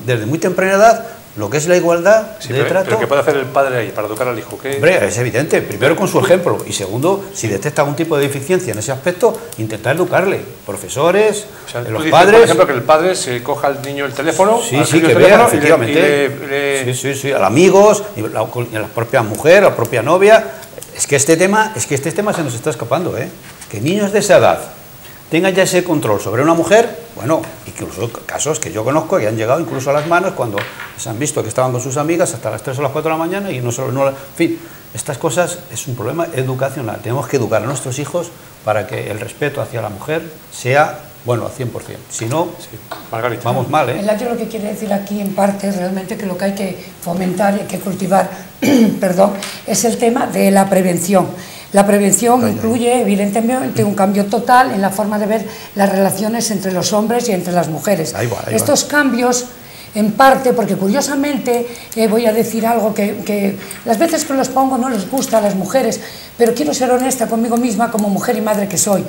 [SPEAKER 3] desde muy temprana edad, lo que es la igualdad de trato.
[SPEAKER 1] ¿Pero qué puede hacer el padre ahí para educar al hijo?
[SPEAKER 3] Hombre, es evidente, primero con su ejemplo y segundo, si detecta algún tipo de deficiencia en ese aspecto, intentar educarle, profesores,
[SPEAKER 1] o sea,
[SPEAKER 3] los
[SPEAKER 1] dices,
[SPEAKER 3] padres.
[SPEAKER 1] por ejemplo, que el padre se coja al niño el teléfono,
[SPEAKER 3] que vea, efectivamente, sí, a los amigos, y a la propia mujer, a la propia novia. Es que este tema se nos está escapando, ¿eh? Que niños de esa edad tengan ya ese control sobre una mujer, bueno, incluso casos que yo conozco que han llegado incluso a las manos cuando se han visto que estaban con sus amigas hasta las 3 o las 4 de la mañana y en fin, estas cosas es un problema educacional. Tenemos que educar a nuestros hijos para que el respeto hacia la mujer sea, bueno, al 100%. Si no,
[SPEAKER 1] Margarita,
[SPEAKER 3] vamos mal, ¿eh?
[SPEAKER 2] Yo lo que quiero decir aquí en parte es realmente que lo que hay que fomentar y hay que cultivar perdón, es el tema de la prevención. La prevención incluye, evidentemente, un cambio total en la forma de ver las relaciones entre los hombres y entre las mujeres.
[SPEAKER 3] Ahí va.
[SPEAKER 2] Estos cambios, en parte, porque curiosamente voy a decir algo que las veces que los pongo no les gusta a las mujeres, pero quiero ser honesta conmigo misma como mujer y madre que soy.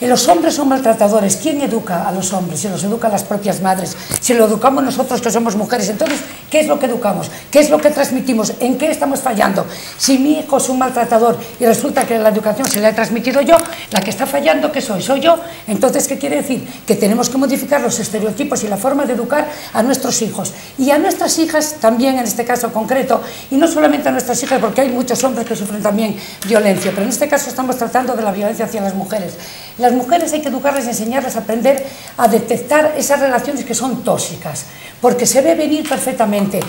[SPEAKER 2] Los hombres son maltratadores. ¿Quién educa a los hombres? Se los educan las propias madres. Si lo educamos nosotros que somos mujeres, entonces, ¿qué es lo que educamos? ¿Qué es lo que transmitimos? ¿En qué estamos fallando? Si mi hijo es un maltratador y resulta que la educación se la he transmitido yo, la que está fallando, ¿qué soy? ¿Soy yo? Entonces, ¿qué quiere decir? Que tenemos que modificar los estereotipos y la forma de educar a nuestros hijos. Y a nuestras hijas también, en este caso concreto, y no solamente a nuestras hijas, porque hay muchos hombres que sufren también violencia, pero en este caso estamos tratando de la violencia hacia las mujeres. Las mujeres hay que educarles y enseñarles a aprender a detectar esas relaciones que son tóxicas, porque se ve venir perfectamente.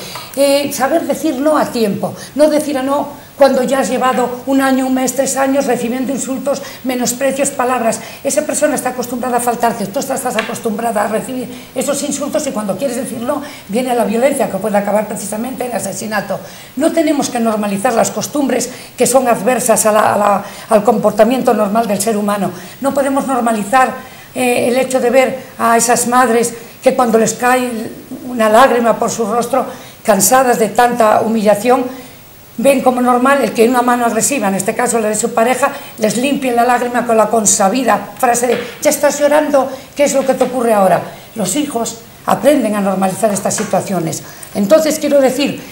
[SPEAKER 2] Saber decir no a tiempo, no decir a no cuando ya has llevado un año, un mes, 3 años recibiendo insultos, menosprecios, palabras. Esa persona está acostumbrada a faltarte, tú estás acostumbrada a recibir esos insultos y cuando quieres decir no, viene la violencia que puede acabar precisamente en asesinato. No tenemos que normalizar las costumbres que son adversas al comportamiento normal del ser humano. No podemos normalizar el hecho de ver a esas madres que cuando les cae una lágrima por su rostro, cansadas de tanta humillación, ven como normal el que una mano agresiva, en este caso la de su pareja, les limpie la lágrima con la consabida frase de «ya estás llorando, ¿qué es lo que te ocurre ahora?». Los hijos aprenden a normalizar estas situaciones. Entonces quiero decir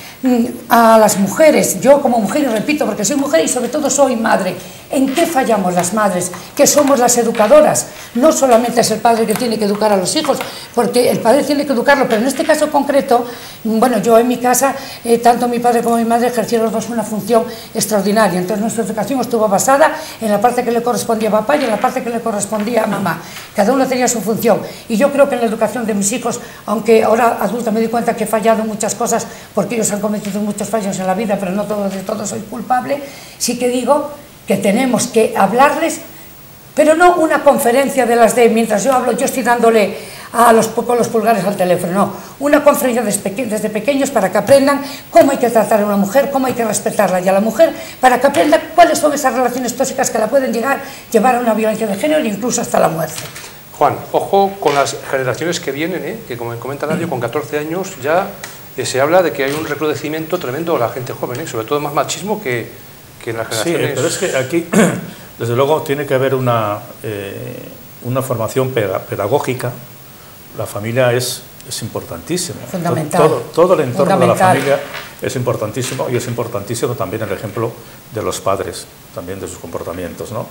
[SPEAKER 2] a las mujeres, yo como mujer, y repito porque soy mujer y sobre todo soy madre, ¿en qué fallamos las madres? Que somos las educadoras. No solamente es el padre que tiene que educar a los hijos, porque el padre tiene que educarlo, pero en este caso concreto, bueno, yo en mi casa, tanto mi padre como mi madre ejercieron los dos una función extraordinaria. Entonces nuestra educación estuvo basada en la parte que le correspondía a papá y en la parte que le correspondía a mamá. Cada uno tenía su función. Y yo creo que en la educación de mis hijos, aunque ahora adulta me doy cuenta que he fallado en muchas cosas, porque ellos han cometido muchos fallos en la vida, pero no de todo soy culpable, sí que digo que tenemos que hablarles pero no una conferencia de las de mientras yo hablo, yo estoy dándole con los pulgares al teléfono, no, una conferencia desde pequeños para que aprendan cómo hay que tratar a una mujer, cómo hay que respetarla y a la mujer, para que aprendan cuáles son esas relaciones tóxicas que la pueden llevar a una violencia de género e incluso hasta la muerte.
[SPEAKER 1] Juan, ojo con las generaciones que vienen, que como comenta Nadio, con 14 años ya se habla de que hay un recrudecimiento tremendo de la gente joven, sobre todo más machismo que en las generaciones...
[SPEAKER 4] Sí, pero es que aquí, desde luego, tiene que haber una formación pedagógica. La familia es importantísima.
[SPEAKER 2] Fundamental.
[SPEAKER 4] Todo el entorno de la familia es importantísimo, y es importantísimo también el ejemplo de los padres, también de sus comportamientos, ¿no?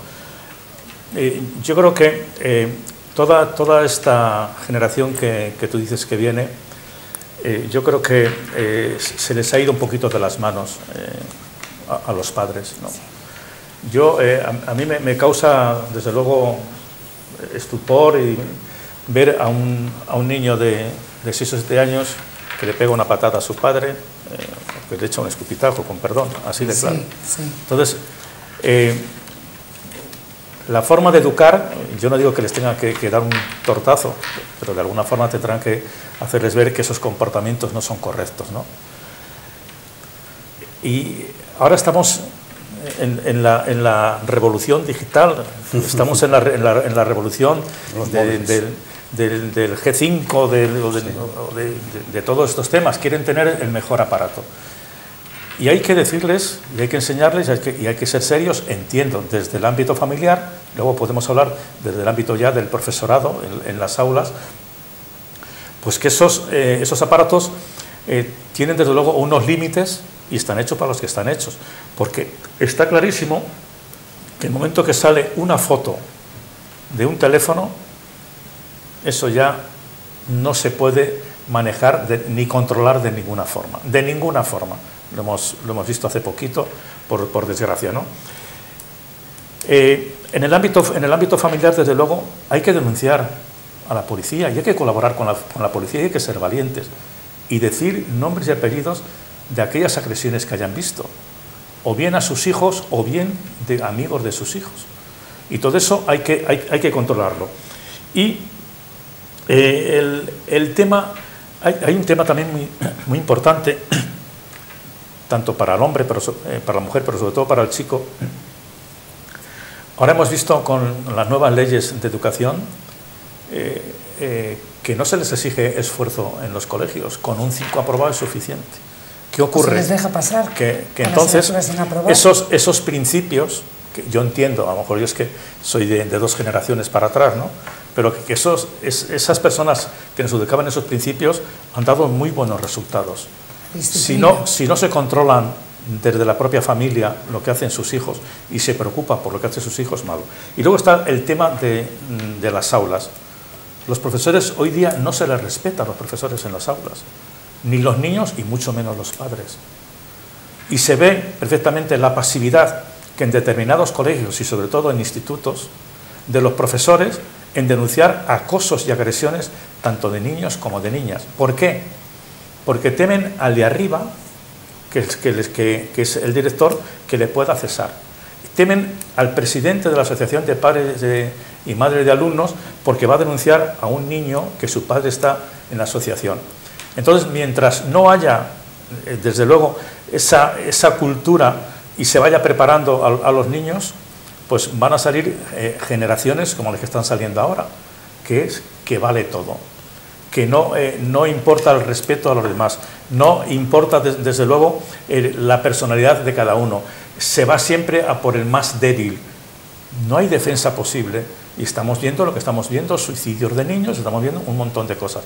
[SPEAKER 4] Yo creo que toda esta generación que tú dices que viene, yo creo que se les ha ido un poquito de las manos a los padres, ¿no? A mí me causa, desde luego, estupor y ver a un niño de 6 o 7 años que le pega una patada a su padre, que le echa un escupitajo, con perdón, así de claro.
[SPEAKER 2] Sí.
[SPEAKER 4] Entonces, la forma de educar, yo no digo que les tengan que dar un tortazo, pero de alguna forma tendrán que hacerles ver que esos comportamientos no son correctos, ¿no? Y ahora estamos en la revolución digital, estamos en la revolución del G5, de todos estos temas. Quieren tener el mejor aparato. Y hay que decirles, y hay que enseñarles, y hay que ser serios, entiendo, desde el ámbito familiar, luego podemos hablar desde el ámbito ya del profesorado, en las aulas, pues que esos aparatos tienen desde luego unos límites y están hechos para los que están hechos. Porque está clarísimo que el momento que sale una foto de un teléfono, eso ya no se puede manejar ni controlar de ninguna forma. De ninguna forma. Lo hemos visto hace poquito, por desgracia, ¿no? En el ámbito familiar, desde luego, hay que denunciar a la policía y hay que colaborar con la policía y hay que ser valientes y decir nombres y apellidos de aquellas agresiones que hayan visto, o bien a sus hijos o bien de amigos de sus hijos. Y todo eso hay que controlarlo. Y el tema, hay un tema también muy importante, tanto para el hombre, para la mujer, pero sobre todo para el chico. Ahora hemos visto con las nuevas leyes de educación que no se les exige esfuerzo en los colegios, con un 5 aprobado es suficiente. ¿Qué ocurre?
[SPEAKER 2] Se les deja pasar.
[SPEAKER 4] Que entonces esos principios, que yo entiendo, a lo mejor yo es que soy de 2 generaciones para atrás, ¿no? Pero que esas personas que nos educaban esos principios han dado muy buenos resultados. Si no se controlan desde la propia familia lo que hacen sus hijos y se preocupa por lo que hacen sus hijos, malo. Y luego está el tema de las aulas. Los profesores, hoy día no se les respeta a los profesores en las aulas, ni los niños y mucho menos los padres. Y se ve perfectamente la pasividad que en determinados colegios y sobre todo en institutos de los profesores en denunciar acosos y agresiones tanto de niños como de niñas. ¿Por qué? Porque temen al de arriba, que es el director, que le pueda cesar. Temen al presidente de la Asociación de Padres y Madres de Alumnos porque va a denunciar a un niño que su padre está en la asociación. Entonces, mientras no haya, desde luego, esa cultura y se vaya preparando a los niños, pues van a salir generaciones como las que están saliendo ahora, que es que vale todo, que no importa el respeto a los demás, no importa desde luego la personalidad de cada uno, se va siempre a por el más débil, no hay defensa posible y estamos viendo lo que estamos viendo, suicidios de niños, estamos viendo un montón de cosas.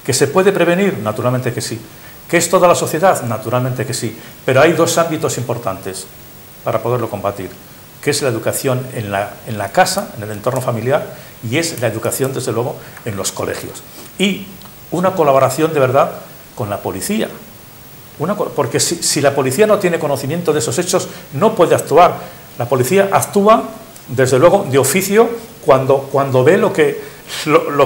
[SPEAKER 4] ¿Que se puede prevenir? Naturalmente que sí. ¿Que es toda la sociedad? Naturalmente que sí, pero hay 2 ámbitos importantes para poderlo combatir, que es la educación en la casa, en el entorno familiar, y es la educación, desde luego, en los colegios. Y una colaboración de verdad con la policía. Porque si la policía no tiene conocimiento de esos hechos, no puede actuar. La policía actúa, desde luego, de oficio cuando ve lo que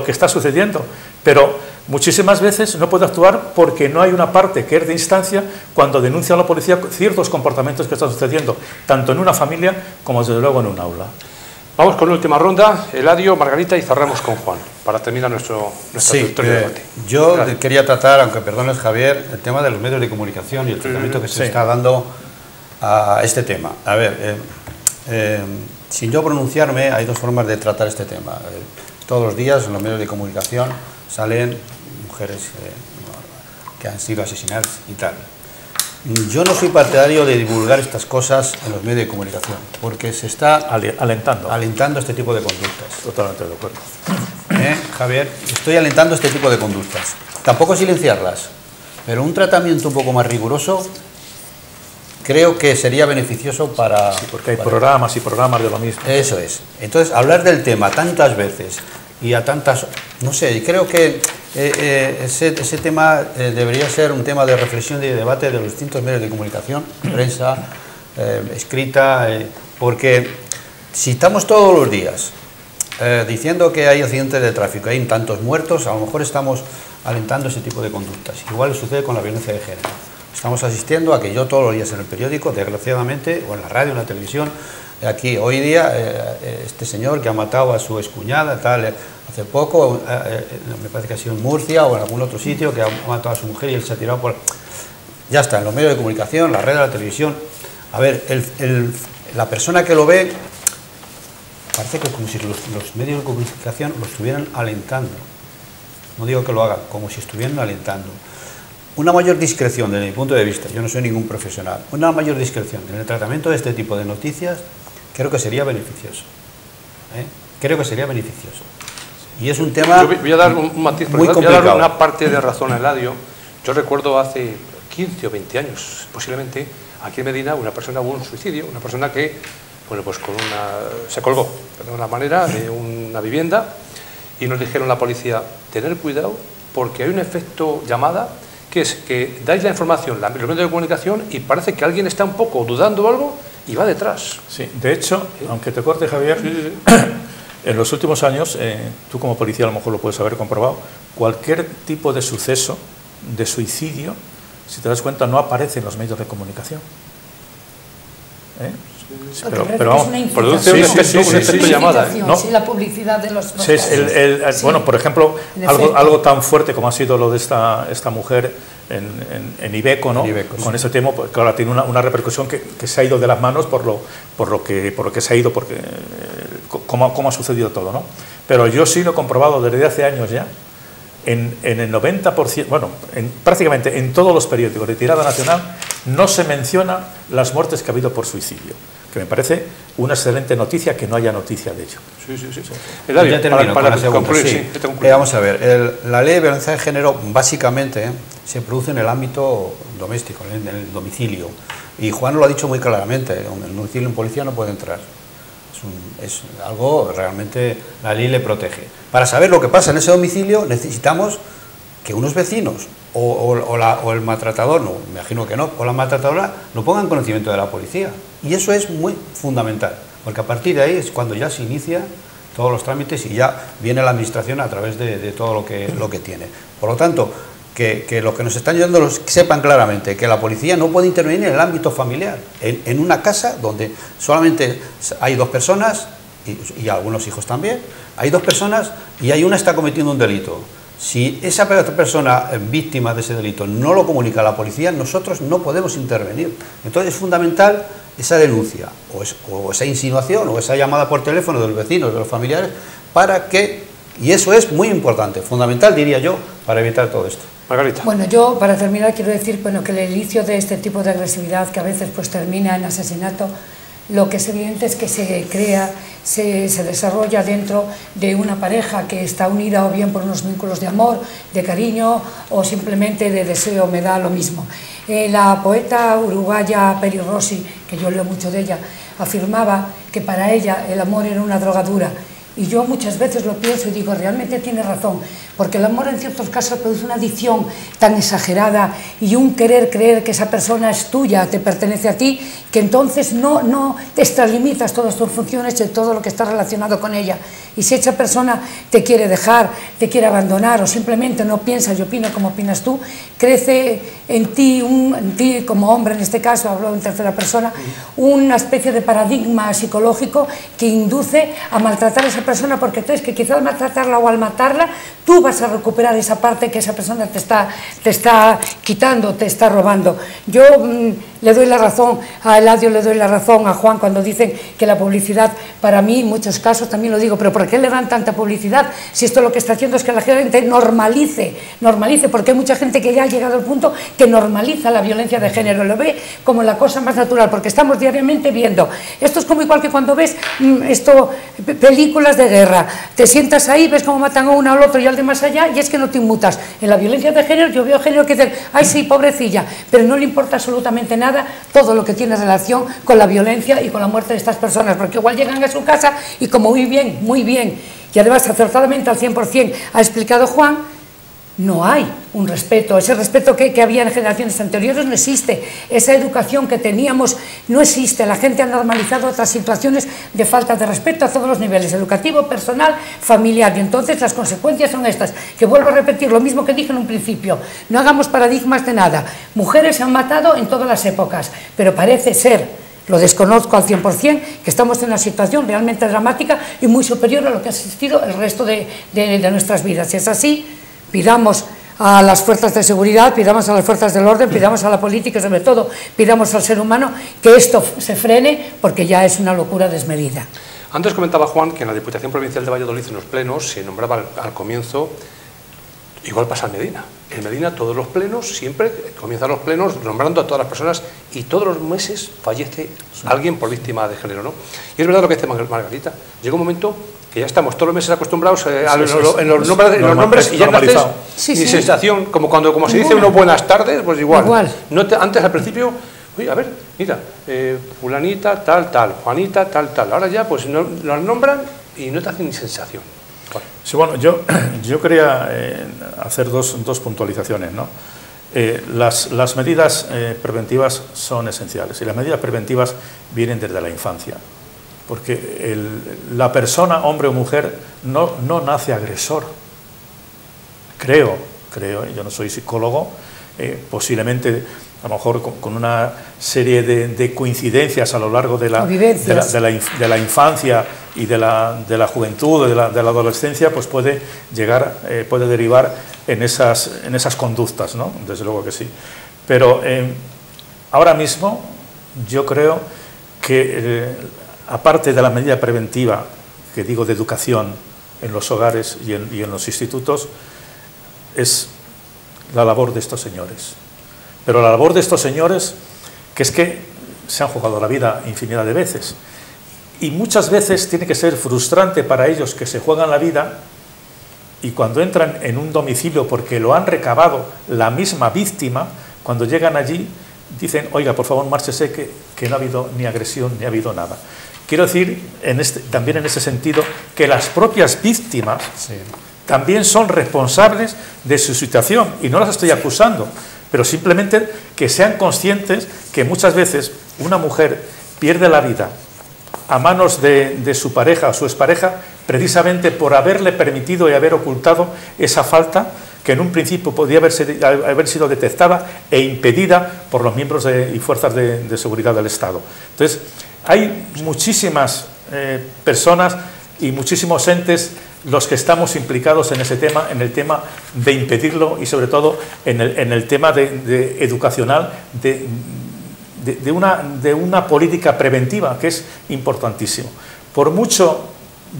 [SPEAKER 4] está sucediendo. Pero muchísimas veces no puede actuar porque no hay una parte que es de instancia cuando denuncia a la policía ciertos comportamientos que están sucediendo, tanto en una familia como desde luego en un aula.
[SPEAKER 1] Vamos con la última ronda, Eladio, Margarita, y cerramos con Juan, para terminar nuestra trayectoria de debate.
[SPEAKER 3] Yo quería tratar, aunque perdones Javier, el tema de los medios de comunicación y el tratamiento que se está dando a este tema. A ver, sin yo pronunciarme, hay dos formas de tratar este tema. Todos los días en los medios de comunicación salen mujeres que han sido asesinadas y tal. Yo no soy partidario de divulgar estas cosas en los medios de comunicación, porque se está alentando este tipo de conductas.
[SPEAKER 4] Totalmente de acuerdo.
[SPEAKER 3] Javier, estoy alentando este tipo de conductas. Tampoco silenciarlas, pero un tratamiento un poco más riguroso creo que sería beneficioso para...
[SPEAKER 4] Sí, porque hay programas y programas de lo mismo.
[SPEAKER 3] Eso es. Entonces, hablar del tema tantas veces y a tantas... No sé, creo que ese tema debería ser un tema de reflexión y de debate de los distintos medios de comunicación, prensa, escrita, porque si estamos todos los días diciendo que hay accidentes de tráfico, hay tantos muertos, a lo mejor estamos alentando ese tipo de conductas. Igual sucede con la violencia de género. Estamos asistiendo a que yo todos los días en el periódico, desgraciadamente, o en la radio, en la televisión, aquí hoy día, este señor que ha matado a su excuñada, tal, hace poco, me parece que ha sido en Murcia o en algún otro sitio, que ha matado a su mujer y él se ha tirado por... Ya está, en los medios de comunicación, la red, la televisión. A ver, la persona que lo ve, parece que como si los medios de comunicación lo estuvieran alentando. No digo que lo hagan, como si estuvieran alentando. Una mayor discreción, desde mi punto de vista, yo no soy ningún profesional, una mayor discreción en el tratamiento de este tipo de noticias creo que sería beneficioso. Creo que sería beneficioso. Y es un tema...
[SPEAKER 1] Yo voy a dar un matiz,
[SPEAKER 3] muy complicado.
[SPEAKER 1] Voy a dar una parte de razón a Eladio. Yo recuerdo hace 15 o 20 años, posiblemente, aquí en Medina, una persona hubo un suicidio, una persona que, bueno, pues se colgó de alguna manera de una vivienda y nos dijeron la policía, tener cuidado porque hay un efecto llamada que es que dais la información, los medios de comunicación, y parece que alguien está un poco dudando algo y va detrás.
[SPEAKER 4] Sí, de hecho, aunque te corte, Javier, en los últimos años, tú como policía a lo mejor lo puedes haber comprobado, cualquier tipo de suceso, de suicidio, si te das cuenta, no aparece en los medios de comunicación.
[SPEAKER 2] Sí, pero vamos,
[SPEAKER 1] produce un efecto llamada.
[SPEAKER 2] ¿No? Sí, la publicidad de los...
[SPEAKER 4] Sí, bueno, por ejemplo, algo tan fuerte como ha sido lo de esta mujer en Iveco, ¿no? Con ese tema, pues, claro, tiene una repercusión que se ha ido de las manos por lo que se ha ido, porque cómo ha sucedido todo, ¿no? Pero yo sí lo he comprobado desde hace años ya, en el 90%, bueno, prácticamente en todos los periódicos de tirada nacional no se menciona las muertes que ha habido por suicidio, que me parece una excelente noticia que no haya noticia de ello.
[SPEAKER 1] Sí.
[SPEAKER 3] Ya termino para concluir. Sí. Vamos a ver, la ley de violencia de género básicamente se produce en el ámbito doméstico, en el domicilio, y Juan lo ha dicho muy claramente, en el domicilio un policía no puede entrar. Es algo realmente la ley le protege. Para saber lo que pasa en ese domicilio necesitamos que unos vecinos o el maltratador, no, me imagino que no, o la maltratadora lo pongan en conocimiento de la policía. Y eso es muy fundamental, porque a partir de ahí es cuando ya se inicia todos los trámites y ya viene la administración a través de todo lo que tiene. Por lo tanto, que los que nos están ayudando sepan claramente que la policía no puede intervenir en el ámbito familiar, en una casa donde solamente hay dos personas y algunos hijos también, hay dos personas y hay una está cometiendo un delito. Si esa persona víctima de ese delito no lo comunica a la policía, nosotros no podemos intervenir. Entonces es fundamental esa denuncia o esa insinuación o esa llamada por teléfono de los vecinos, de los familiares, para que, y eso es muy importante, fundamental diría yo, para evitar todo esto.
[SPEAKER 1] Margarita.
[SPEAKER 2] Bueno, yo para terminar quiero decir que el inicio de este tipo de agresividad que a veces pues termina en asesinato, lo que es evidente es que se crea, se desarrolla dentro de una pareja que está unida o bien por unos vínculos de amor, de cariño o simplemente de deseo, me da lo mismo. La poeta uruguaya Peri Rossi, que yo leo mucho de ella, afirmaba que para ella el amor era una drogadura Y yo muchas veces lo pienso y digo, realmente tiene razón, porque el amor en ciertos casos produce una adicción tan exagerada y un querer creer que esa persona es tuya, te pertenece a ti, que entonces no te extralimitas todas tus funciones y todo lo que está relacionado con ella. Y si esa persona te quiere dejar, te quiere abandonar o simplemente no piensa y opina como opinas tú, crece en ti como hombre, en este caso, hablo en tercera persona, una especie de paradigma psicológico que induce a maltratar a esa persona porque crees que quizás al maltratarla o al matarla tú vas a recuperar esa parte que esa persona te está quitando, te está robando. Yo le doy la razón a Eladio, le doy la razón a Juan cuando dicen que la publicidad, para mí en muchos casos también lo digo, pero ¿por qué le dan tanta publicidad? Si esto lo que está haciendo es que la gente normalice, porque hay mucha gente que ya ha llegado al punto que normaliza la violencia de género, lo ve como la cosa más natural, porque estamos diariamente viendo, esto es como igual que cuando ves películas de guerra, te sientas ahí, ves cómo matan a uno al otro y al de más allá, y es que no te inmutas. En la violencia de género yo veo género que dicen, ay sí, pobrecilla, pero no le importa absolutamente nada todo lo que tiene relación con la violencia y con la muerte de estas personas, porque igual llegan a su casa y como muy bien, y además acertadamente al 100% ha explicado Juan, no hay un respeto, ese respeto que había en generaciones anteriores no existe, esa educación que teníamos no existe, la gente ha normalizado otras situaciones de falta de respeto a todos los niveles, educativo, personal, familiar, y entonces las consecuencias son estas, que vuelvo a repetir lo mismo que dije en un principio, no hagamos paradigmas de nada, mujeres se han matado en todas las épocas, pero parece ser, lo desconozco al 100%, que estamos en una situación realmente dramática y muy superior a lo que ha existido el resto de nuestras vidas, si es así, pidamos a las fuerzas de seguridad, pidamos a las fuerzas del orden, pidamos a la política y sobre todo pidamos al ser humano que esto se frene porque ya es una locura desmedida.
[SPEAKER 1] Antes comentaba Juan que en la Diputación Provincial de Valladolid en los plenos se nombraba al comienzo, igual pasa en Medina. En Medina todos los plenos, siempre comienzan los plenos nombrando a todas las personas y todos los meses fallece alguien por víctima de género, ¿no? Y es verdad lo que dice Margarita, llega un momento que ya estamos todos los meses acostumbrados en los nombres y ya naces mi sensación, como se dice uno buenas tardes, pues igual. Antes al principio, oye, a ver, mira, fulanita, tal, Juanita, tal, ahora ya pues los nombran y no te hacen ni sensación. Bueno.
[SPEAKER 4] Sí, bueno, yo quería hacer dos puntualizaciones, ¿no? Las medidas preventivas son esenciales y las medidas preventivas vienen desde la infancia. Porque la persona, hombre o mujer, no nace agresor. Creo, yo no soy psicólogo, posiblemente a lo mejor con una serie de coincidencias a lo largo de la infancia y de la juventud, de la adolescencia, pues puede derivar en esas conductas, ¿no? Desde luego que sí. Pero ahora mismo yo creo que aparte de la medida preventiva, que digo de educación en los hogares y en los institutos, es la labor de estos señores. Pero la labor de estos señores, que es que se han jugado la vida infinidad de veces, y muchas veces tiene que ser frustrante para ellos que se juegan la vida y cuando entran en un domicilio porque lo han recabado la misma víctima, cuando llegan allí dicen, oiga, por favor, márchese que no ha habido ni agresión ni ha habido nada. Quiero decir, también en ese sentido, que las propias víctimas también son responsables de su situación, y no las estoy acusando, pero simplemente que sean conscientes que muchas veces una mujer pierde la vida a manos de su pareja o su expareja, precisamente por haberle permitido y haber ocultado esa falta que en un principio podía haber sido detectada e impedida por los miembros y fuerzas de seguridad del Estado. Entonces, hay muchísimas personas y muchísimos entes los que estamos implicados en ese tema, en el tema de impedirlo y sobre todo en el tema educacional de una política preventiva que es importantísimo. Por mucho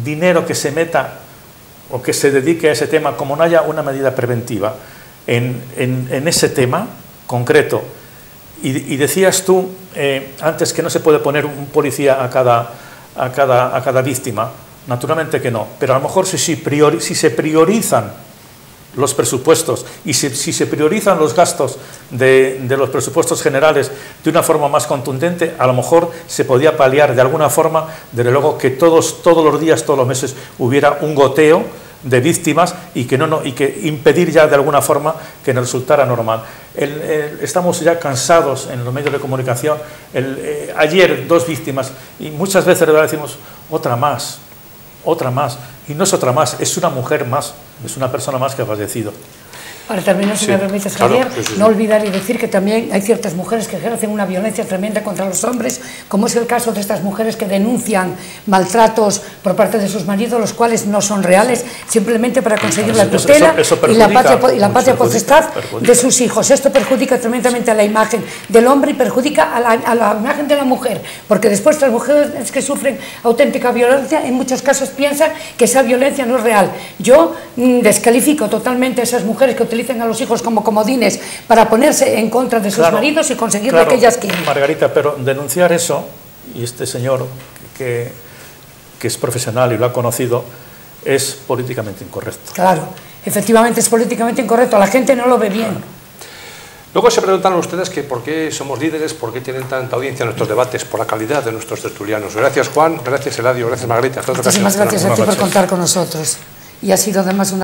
[SPEAKER 4] dinero que se meta o que se dedique a ese tema, como no haya una medida preventiva en ese tema concreto, y decías tú antes que no se puede poner un policía a cada víctima, naturalmente que no, pero a lo mejor si se priorizan los presupuestos y si se priorizan los gastos de los presupuestos generales de una forma más contundente, a lo mejor se podía paliar de alguna forma, desde luego, que todos los días, todos los meses hubiera un goteo de víctimas y que impedir ya de alguna forma que nos resultara normal. Estamos ya cansados en los medios de comunicación. Ayer 2 víctimas y muchas veces le decimos otra más, y no es otra más, es una mujer más, es una persona más que ha fallecido.
[SPEAKER 2] Para terminar, si me permites, Javier, no olvidar y decir que también hay ciertas mujeres que ejercen una violencia tremenda contra los hombres, como es el caso de estas mujeres que denuncian maltratos por parte de sus maridos, los cuales no son reales, simplemente para conseguir la tutela y la patria potestad de sus hijos. Esto perjudica tremendamente a la imagen del hombre y perjudica a la imagen de la mujer, porque después las mujeres que sufren auténtica violencia, en muchos casos piensan que esa violencia no es real. Yo descalifico totalmente a esas mujeres que utilizan a los hijos como comodines para ponerse en contra de sus maridos y conseguir lo que ellas quieren.
[SPEAKER 4] Margarita, pero denunciar eso, y este señor que es profesional y lo ha conocido, es políticamente incorrecto.
[SPEAKER 2] Claro, efectivamente es políticamente incorrecto, la gente no lo ve bien.
[SPEAKER 1] Luego se preguntan ustedes que por qué somos líderes, por qué tienen tanta audiencia en nuestros debates, por la calidad de nuestros tertulianos. Gracias, Juan, gracias, Eladio, gracias, Margarita.
[SPEAKER 2] Muchísimas gracias a ti por contar con nosotros. Y ha sido además una